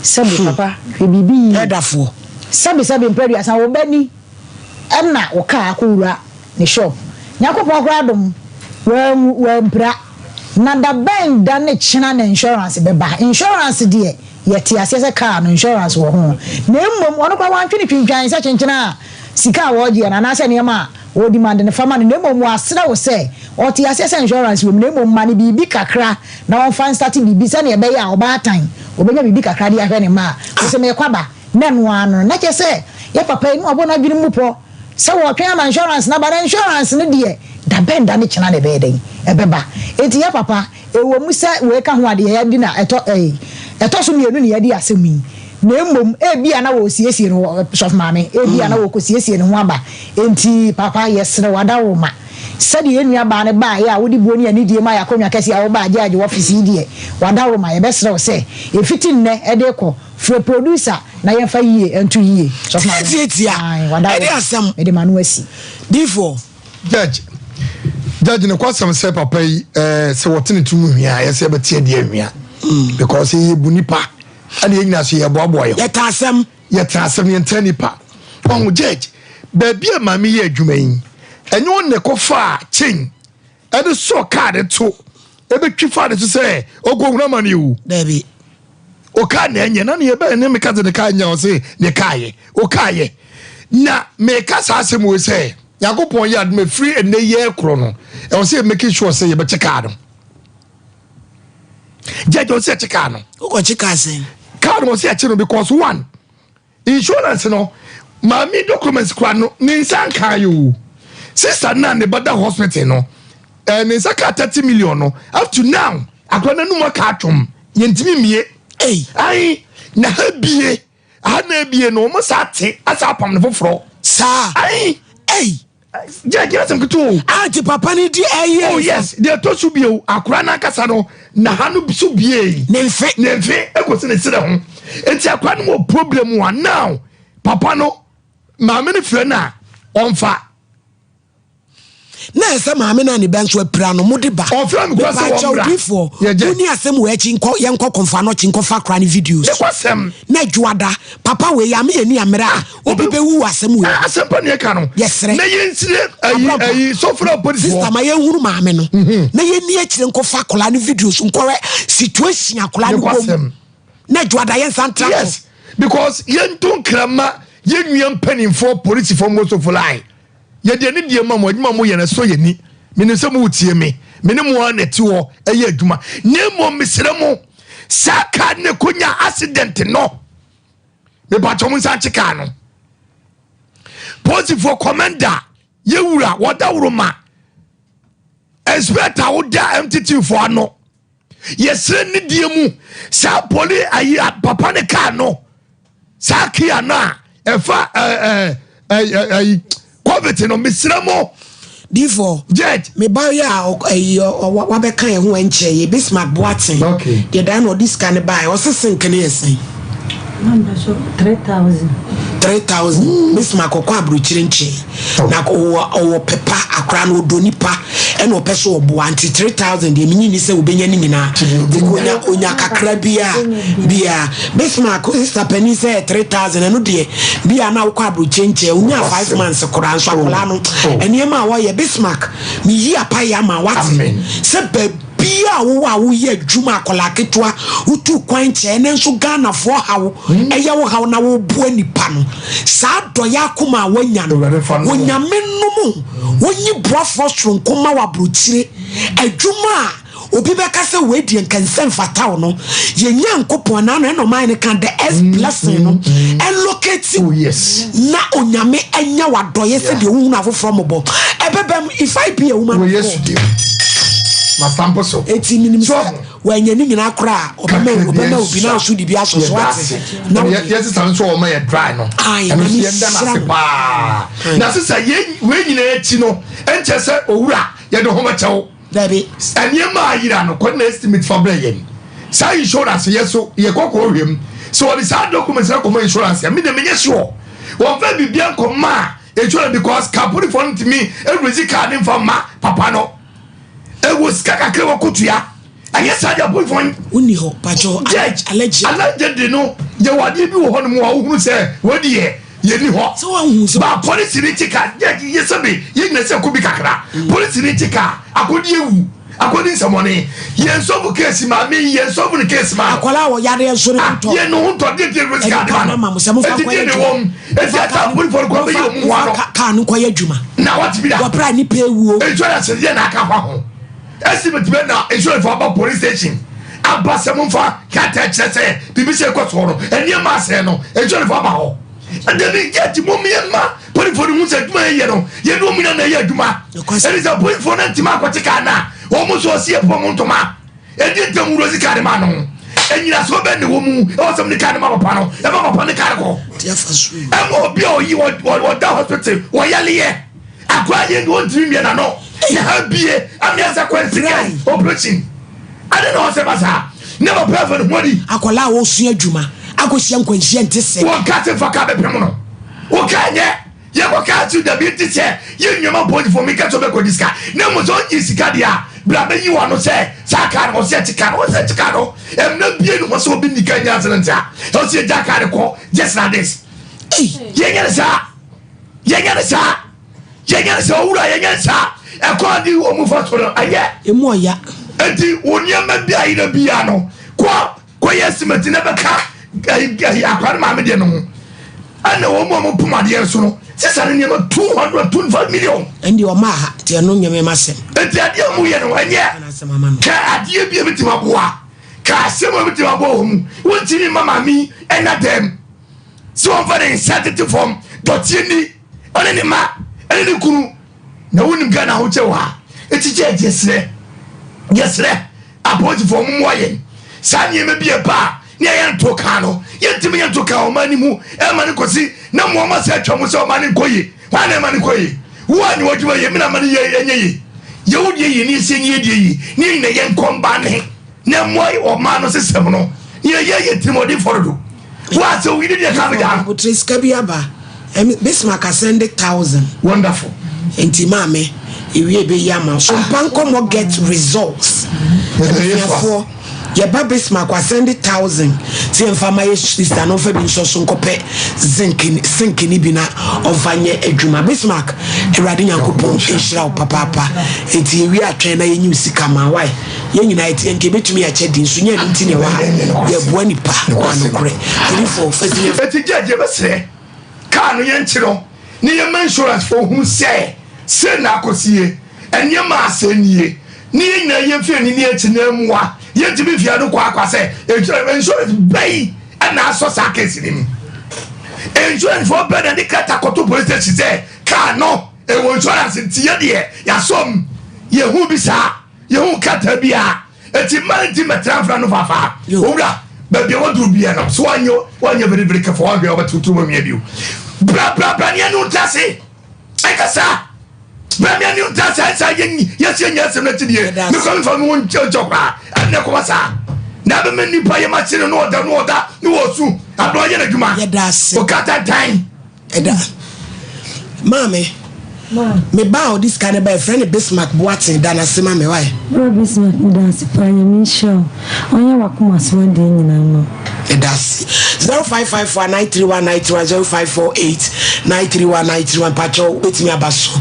sɛbi papa hwɛ bibi ɛdafo. Sɛbi mpɛri asan wo bani ɛna wo ka akowura ne shop. Nyankopɔn kora dom wa mpra na da bɛn da ne kyena na insurance bɛba. Insurance deɛ yɛte ase sɛ car no insurance wɔ ho na mmom ɔno kwa wantwe twintwan sɛ kyenkyena sika wɔgye na na sɛ nneɛma wo demand ne fama no na mmom wasra wo sɛ ɔte ase sɛ insurance wɔ na mmom ma ne bibi kakra na ɔmfa start bibi sɛ ne ɛbɛyɛ a ɔbaatan obɛnya bibi kakra de ahwɛ ne ma sɛ me kwaba na no ano na kyɛ sɛ yɛ papa yi no abɔ na adwene mu pɔ sɛ wɔtwe ama insurance na ba na insurance ne deɛ da bɛnda ne kyena ne bɛyɛ den ɛbɛba enti yɛ papa ɛwɔ mu sɛ wo ka ho adeɛ yɛ di na ɛtɔ so mienu ne yɛde asɛm yi na mmom ebia na wɔ siesie no sof maame ebia na wɔ kɔ siesie ne ho aba enti papa yɛsere wada wo ma sɛde enua ba ne ba yɛ a wodi buo ne ani die ma yɛ akonnwa kɛse a wo ba agye office yi die wada wo ma yɛbɛsere wo sɛ efiti nnɛ ɛde kɔ frɛ producer na yɛmfa yie ɛnto yie sof maame tietia ɛde asɛm ɛde ma no asi before judge ne kwasɛm sɛ papa yi sɛ wɔtene tumu hwia yɛsɛ bɛtie de ahwia because he bunipa and he na so ye boaboa yetasem yenta nipa on judge baby mama ye adwuma yi enyo ne kofa chain e de so card to e be twifa de to say ogohuna mane wu dabi o ka na enye na ne be ne me ka de ka nya o say ne kaye o kaye na me ka sa asem we say yakopon yad me free and ye kro no e o say make sure say ye be check card Judge was a chicano. Who chicken? Card was a chino because one insurance no, mammy documents crano, Ninsan Kayu. Sister Nan, but the hospital no, and it's a cat 30 million no. Up to now, I got no more cartum. Yentimi me, I na be no more sati as up on the floor. Sir, Judge, some too. Auntie Papa need oh yes, they are to be a crana casano. Na hanu so bie nemfe ekosi ne sire ho enti akwa no problem one now papa no maame ne frɛ na onfa na ese maame na ne benso apira no mode ba onfa me kwase wo bra before uni asem we achi yenko konfa no chi nkofa kra ne videos ne kwasem na dwada papa we ya me ni amera obibe wu asem we asem pa ne ka no yesre na yensire ayi sofra police sister ma ye huru maame no na ye ni akire nkofa kra ne videos nkore situation akra ne bom na dwada yen santra yes because yen don krama yen nua mpanimfo police for most of lie ye de ne die mamo adwuma mo ye na so ye ni meni se mo utie me meni mo anete wo eye adwuma ne mo mesere mo saka ne konya accident no me bacho mo san chika no positive for commander ye wura wada wuruma expect awuda entity for ano yesre ne die mu sa poli ayi papa ne ka no sa kia na efa COVID no misramo D4 jet me ba ya wa be kan ho enche ye Bismarck Boatin okay ye dan no this can buy o sesen kan yesen number so 3,000 Bismarck ko abruchire nche na o pepa akra no donipa e no peso obo anti 3,000 de minyi ni se obenya ni nyina onya kakra bia Bismarck sister penny say 3,000 no de bia na ko abruchire nche onya 5 months kora nso akola no eniema wo ye Bismarck mi yi apaya ma wati se bia wo ye adwuma akola ketwa utu kwanche ne nso Ghana fo hawo eye wo hawo na wo bu anipa no saa do ya kuma wanya no wonya menum wonyi brofo sonkoma wa brochire adwuma obi be ka se we die nkansen fataw no ye nyankopon na no man ne kan the s blessing no and locate na onyame anya wadoye se de wu na afoforo mobo ebebem if I be a woman yes Masampo so. Eti minim so when you nyina kra obema obi na so di bia so so ate. Na yes san so o ma ye dry no. And ye nda na se pa. Na se say we nyina eti no enche se owura ye de ho ma chewo. Dabi. Anye ma yira no ko na estimate for bra ye. Say insurance ye so ye kokko hwem. So the sad documents na ko insurance me de menye sure. Won fa bibia ko ma e because company for me e rezi card for ma papa no. It was kakake wakutuya. And yes, I have one. Uni ho, Pajo, alleged. Alleged, no. You are the one who say, what ye? Ye ni ho. So who's about police in Itika? Yes, you say, could be kakra. Police in Itika. I could you. According to money, yes, so case, mammy, yes, so the case, ma. Akola or Yadi, so ye know, to get the risk. Mamma, some of the woman. If I put for Kanu Koyajuma. Now, what's be that? Prime pay woo. It's just a Yanaka. Estimate men now insurance for about police station. Abasamon for catch say, BBC Cotoro, and your master no, insurance for about. And then they get to Mummy and Ma, putting for the moon said, you know me on the Yaduma. There is a point for Nantima Coticana, almost was here for Montoma. And did them Rosicademano. And you are so bad the woman, or some the Cadamano panel, and Mama upon the cargo. I'm more bio, you want the hospital, why Yalia. I quite want to me and I know. I'm just a question. Operation. I don't know what's never pay for the money. Akola wo sua djuma. Akosia nkwanhia ntese. Wo kate for ka bepem no. Wo ka nye. Ye wo ka tu da bi tise. Ye nyoma body for me ka to be ko diska. Na mo so isika dia. Bla be yi wo no se. Saka no se tika no se tika no. Em na bie no so bi nika nya asenta. O se jaka de ko just like this. Ye nya sa. Ye nya sa. Ye nya sa owura ye nya sa. According to Omufato, aye, Emoya, Eti, Unyama Bia Bia no, Qua, estimate never come, Mamadiano, and the woman Pumadia Sono, 225 million, and your maha, Tianonia Massem, and the idea Muyano, and yet, can't you be able to Mabua? Cast some of it to a home, what's in Mamma me, and not them. So I'm very excited to form, Dotini, on any map, and any Kuru. Na wonim Ghana ho chewa etiche yesre appoint for mmoyen sanye me bia pa ne yan to ka no yentimi yan to ka o mani mu e mani kosi na mo ma se atwa so mani koyi wa na mani koyi wo ni woduma ye mina mani ye enye ye wodi ye ni se nye die yi ni na ye nkomba ne na moy o ma no sesem no ye timodi forodo wa so we did ye come down Poultry Skabiaba Bismarck send 1,000 wonderful. Enti mame iwie be yama Sompa Nkomo get results therefore ye ba Bismarck send 1,000 ti enfama ye sister no fa bi so nkope zinc ni bi na ofanye adwuma Bismarck Erade Nyankopon ehira papa enti ewi atwen na ye nyi sika ma why ye nyina eti nke betumi ya chedi nso nya nti ne wa ye boa nipa kwano kre therefore first eti jeje besre ka no ye nchiro ni ye insurance for who say na akosie enye ma asenie ni nyina ye mfie ni echi na emwa ye tibi fia do kwa akwase insurance bay na aso sakesi ni insurance for better ni kata koto police station say ka no e won insurance tie de ya som ye hu bisa ye hu kata bia eti manti metrafra no fafa owura ba bia wodru bia no so wanyo very very careful wan bia obetutu mo mia biu bra ni anu tase ekasa Bɛmi ni ta sa yen yes na ti die me come from one chokra and ko sa na be me nipa ye ma chire no oda no osu ado ye na dwuma ye da se o kata time eda mame me ba this kind of friend Bismarck Boatin da na sema me why bro Bismarck me da se pa nya me show onya wakoma so de nyina no eda 055493193054893191 pacho wetimi abaso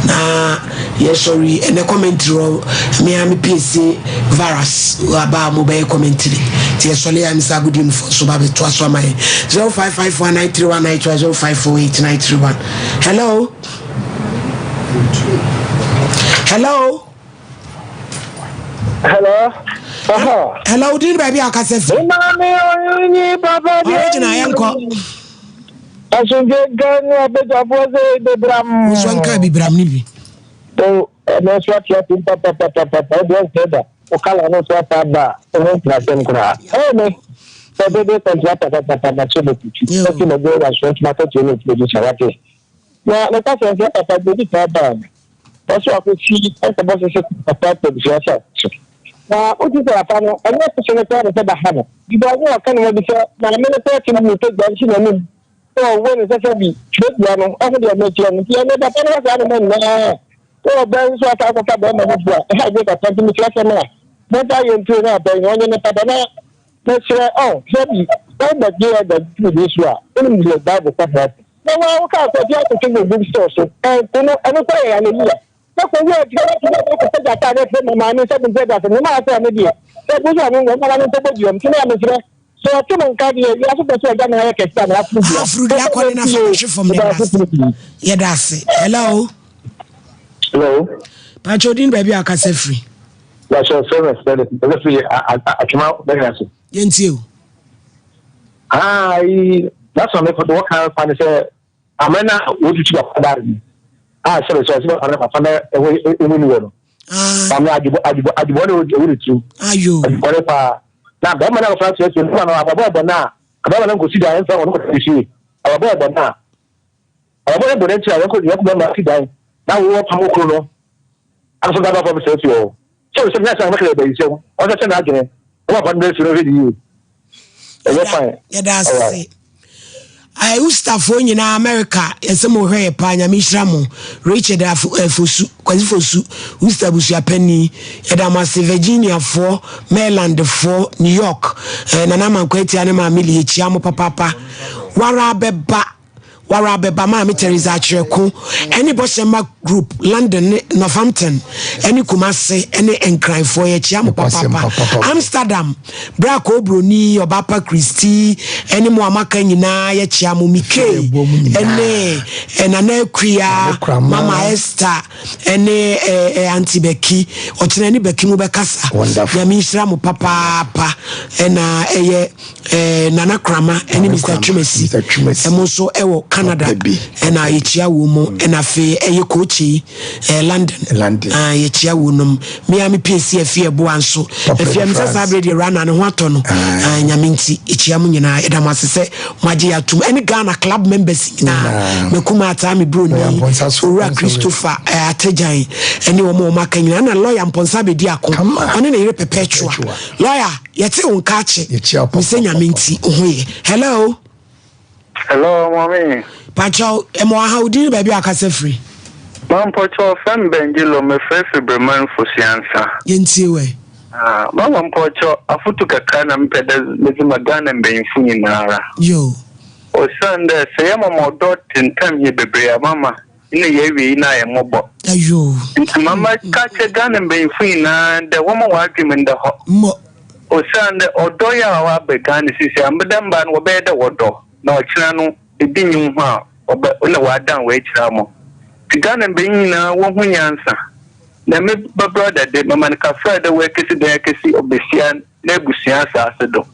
na yes sorry and the commentary me am PC virus aba mobile commentary ti esole am sa good info so ba beto aso my 0554931930548931 hello hello hello din baby akasefi mami oyuni papa original yanko asunje ganu abejaboze de bram uswanka bi bram ni bi to no swat ya papa do seda o kala no swat ba o na sen kura me so de contract papa chebe pichu so no go wa swat ma to ni producer wake na ka sen papa de papa also akuchi enta boss se papa producer na o ti sọ apano ẹni ẹsẹ ṣe ṣe ṣe ba ha no ibi ọwọ ọkan ni wọn bi sẹ na mi ne pẹ ti mi to gba nsi na mi so wo ne sẹ bi tibia no ọhún di ọmọ ẹkí ẹni ti ẹni bá pẹ ní wọn sọ àná mọ nìyẹn tó o bẹ nso ata akọta bẹẹ mọ fún wa ẹ ha gbé kàtà tí mi ti ẹsẹ náà mọta yẹ ntú náà bẹ ìwọ ní padà náà ní ṣe ṣe bi wọn bẹ gbé ẹgbẹ tí mi sọ a ó ní mi lè báàbò pàpà ẹ wọn ká àkọ tí a kò tún gbogbo sọ so ẹni kọ ẹ hallelujah so we are going to get that from my man said that no matter media so we are going to go podium to me so I come and carry you have to say that I can stand Afro ya calling from the yeah that's it hello Pachodin baby akase free that's your service that free I come out very nice yentiu that's what me for work hard and say amena what you about sorry I'm papa ewini wo no ajibo ne wo true ayo ore pa na ba ma na fa so so no ababo na ababo na go si da enfa wono ko si ababo na ababo bo ne ti awon ko yakuma ma si da na wo pa mo kro no aso da ba fa so so na sa ma kle ba ise o se na agene o pa ndé so ready you yeah that's it I ustafo nyina America yesemo hwe pa nya mishra mo Richard Fosu kwazi Fosu ustabusu apani yedamase Virginia for Maryland for New York na na mankwati ane ma mili echia mo papa wara beba ma me Teresa Achireko any Boshema group London Northampton any Kumasi any Enkran for echia mo papa Amsterdam Bra Kobroni Obapa Christie any mo amaka nyina ye chia mo Mike ene enana Kuya Mama Esther ene Auntie Becky ochina ni Becky mo bekasa ya mishra mo papa ena eye Nana Krama any Mr. Chumesi emo so ewo Canada ena yechia wo mo ena fe eye coachi London yechia wo nom me am PC afie bo anso afie am sasa bredi rana ne ho ato no nyaminti yechia mo nyina edam asese magie atum ene Ghana club members na mekuma ata me bro ni Ora Christopher Atejan ene wo mo maka nyina na lawyer Mponsa bedi akon one na yire perpetual lawyer yete wonka ache me nyaminti ohoye hello mommy Pacho emo how do baby akase free Mam Pacho fan Benjilo me fresh Bremen for siansa yentiwe Mama Pacho afutu kakana mpeda lezima Ghana mbenfu nyinara yo o sande seyama modotntem ye bebre mama ine yewi ina ye mobo ayo mama kache Ghana mbenfu ina de woman wa agreement de ho mo o sande odoya wa be Ghana sisi ambedamba no be de wodo na ochira no ebi nyum ho a ona wa dan we chira mo Ghana mbenyina wo hu nyansa na me brother de mama ka friday we kesi de kesi obesian na ebusia asase do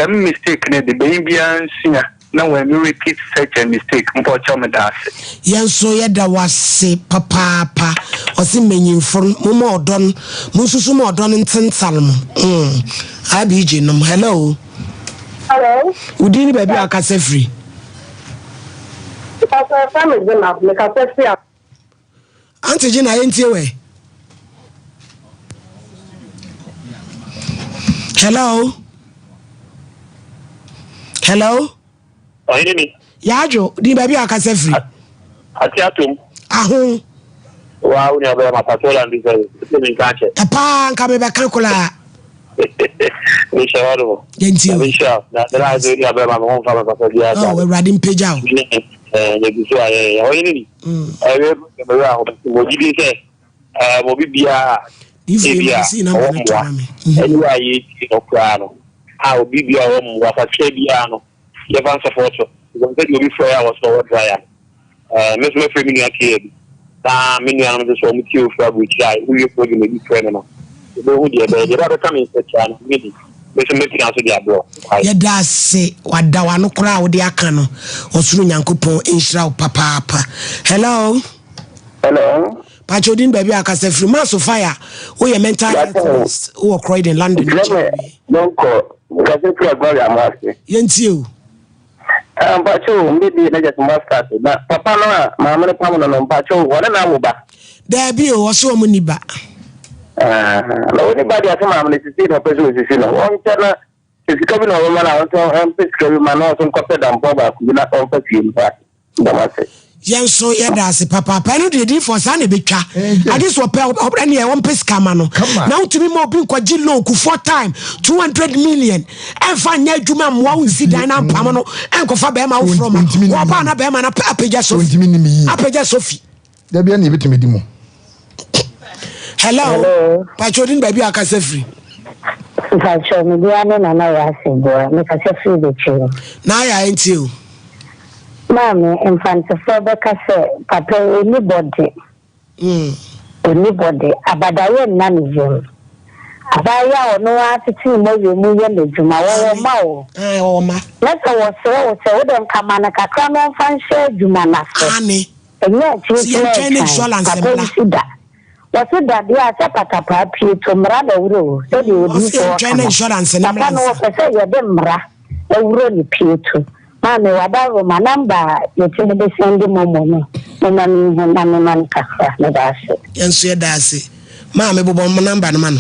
mistake ne de benbian sia na when you repeat such a mistake mpo chome dase yenso yeda wase papa osi menyimfo mo odon mo susu mo odon ntental mo abije nom hello udini baby akase free Auntie Gina Entiwe. Hello. Hello. Oh, you me? Yajo, di baby akase free. Atiatum. Ahun. Wow, you have a patrol and this in catch. Papa nka me be kankula. We shall. Yenti. We shall. That I do have a home from a dia. Oh, we ready page out. You so I only. I will go give say mo bibia. Bibia. Anyway, you know crano. How bibia o wa fa bia no. You can support you. You can be 4 hours for dryer. Miss me free me akebe. Na me nua no so mo kiu for we try. We go give me friend no. You know who dey be dey come in search and me. Me so make cancel dia bro. Ya da se wada wa no kra wo dey aka no. Osuru Nyankopon inshira papa. Hello. Hello. Pachodin baby akase free maso fire. Wo ye mental health wo cried in London. Don't call. Because you are going to master. Yenti. Pacho, maybe na just master. Na papa no, mama no pamo no pacho, wala na mo ba? There be o so mo ni ba. No anybody ase mama no sisi no peso sisi no. Won tena sisi kabi no mama na won to peso ma no so ko pedam po ba ku na on peso ba. Damase. Yenso yedase papa no dey for sa na betwa. Ade so pe obra na e won peska ma no. Na utumi mo obi nkwaji loan ku 4 time 200 million. Enfa nya adwuma mwa unsi dan na mpam no enkofa be ma wo from. Wo ba na be ma na apeja Sophie. Apeja Sophie. Da bia na ebetumi di mo. Hello. Pachodin baby akase free. Pacho me dia no na ya sebo. Me kase free be chiro. Na ya enti o. Mami, infant for say papa anybody. Anybody abadaye nanizem. Abaya ono atiti mo yemu ye lejuma wo ma o. O ma. Let's say dem kama na kakra no fan share juma na fe. Ani. Enye chi training insurance bla. What's that dia cha patapa pie to mra da wuro. So the odi for training insurance na mra. No say ye dem mra. E wuro ni pie to. Mami wadawo manamba yetini be sendi momo no. Mama mi handa mi man kakra na dase. Yenso ye dase. Mami bobo manamba no mano.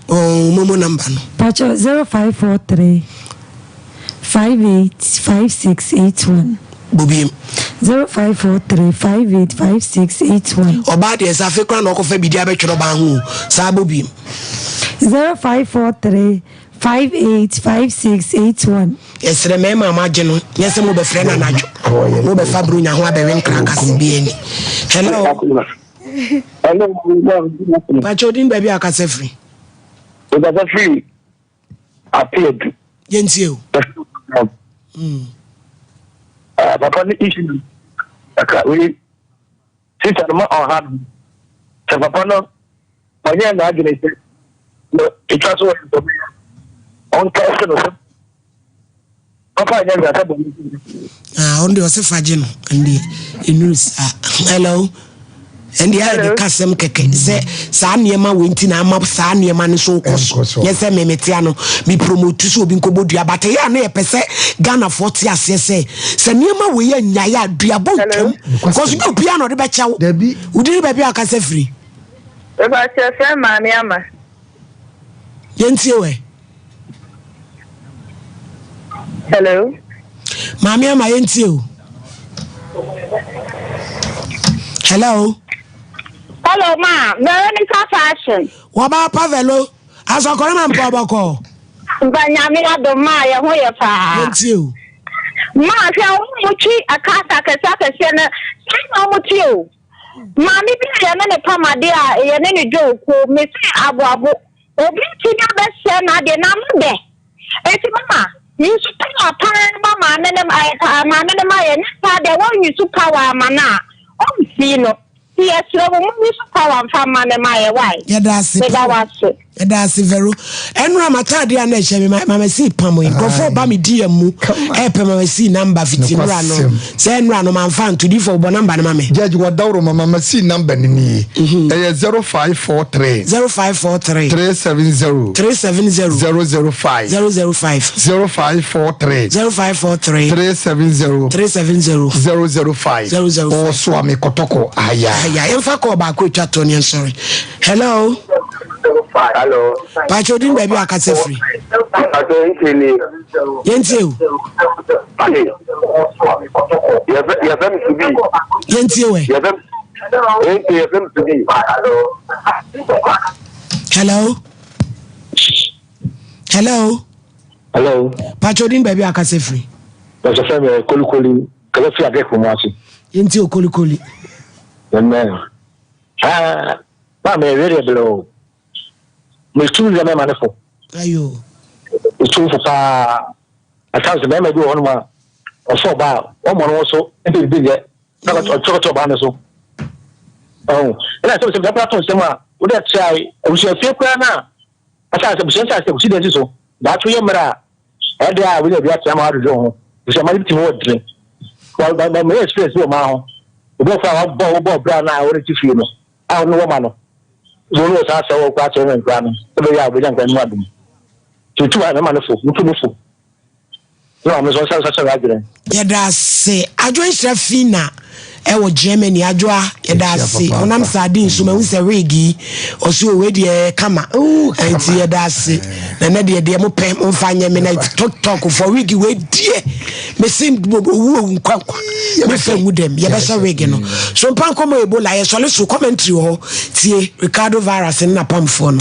Oh, momo number no. Pacho 0543 585681. Bobim 0543 585681. Oba de sa fe kwa no ko fa bidia be twero ba hu. Sa bobim 0543 585681. Yesre me mama je no. Yese mo be frɛ na najo. Mo be fa bru nya ho abewe nkra kase bi ani. Hello. Hello. Pachodin baby akase free. Akase free. Appeared. Yenti o. Papa ni issue. We sister ma on hand. So papa no. Onye na agene se. No, it was what on person no. Papa nya ga tabo. On the Osefage no and the news. Hello. And the other Casem Keke say Sanyama winting a map Sanyama and so cost. Yes, I metiano me promote to so being Kobodia, but I near Pese Ghana 40 as say Sanyama we are Naya Diabo because you piano the betcha Debbie would you baby I can say free about your friend Mamiama Yentiwe. Hello Mamiama Yentio. Hello. Hello, ma. Veronica Fashion. Waba Pavelo. As a Coleman Poboko. Banyamia do Maya, who you pa. Thank you. Ma, Muchi, a cata, a sena, I'm with you. Mammy, be a pama dear, any joke, Miss Abu Abu. Obi, best send I did not there. It's mamma. You should tell our parent, mamma, and then my there won't use to power, mana. Oh, see, no. Yes, you power from my wife. Yeah, that's it. Eda Severo. Enra matade ana ehye me mama si pam yi. Grofo ba me die mu. E pe mama si number 15 ra no. Se enra no man fan to di for bo number na mama. Judge Wadawro mama si number ni. 0543 0543 370 005 0543 370 005 Oh swami kotoko aya emfa ko ba ko twa Tony sorry. Hello. Pachodin baby akase free. Yentiu. Yentiu we. Hello. Hello. Pachodin baby akase free. That's a family kolikoli. Kala fi ade ko mo ase. Yentiu kolikoli. Amen. Ba me very below. Me too the man for. Ayo. It's too for pa. I can't remember do on ma. O so ba. O mo no so. E be get. Na to ba na so. Oh. And I said the platform say ma. We dey try. We should feel pra na. Asa say we should say we see dey so. That we mra. E dey we dey be at ma do ho. We should ma be team word drink. Well by my experience we ma ho. We go for bo bra na we dey feel no. I don't know what man. Zolo sa sa wo kwa chere nkra no. Ebe ya obeja nkra no adum. Tutu ana man fo, mutu fo. No, me so sa agire. Yeda se adwo Shrafina ewo Germany adwoa yeda se onam sardine so ma se regi oso we de kama. Enti yeda se na de mo pem mo fanye me na talk for regi we die. Me sim wo nkwankwa. Me fe mudem ye be so regi no. So Sompa Nkomo Ebola ye so le so commentary ho tie Ricardo virus na pamfo no.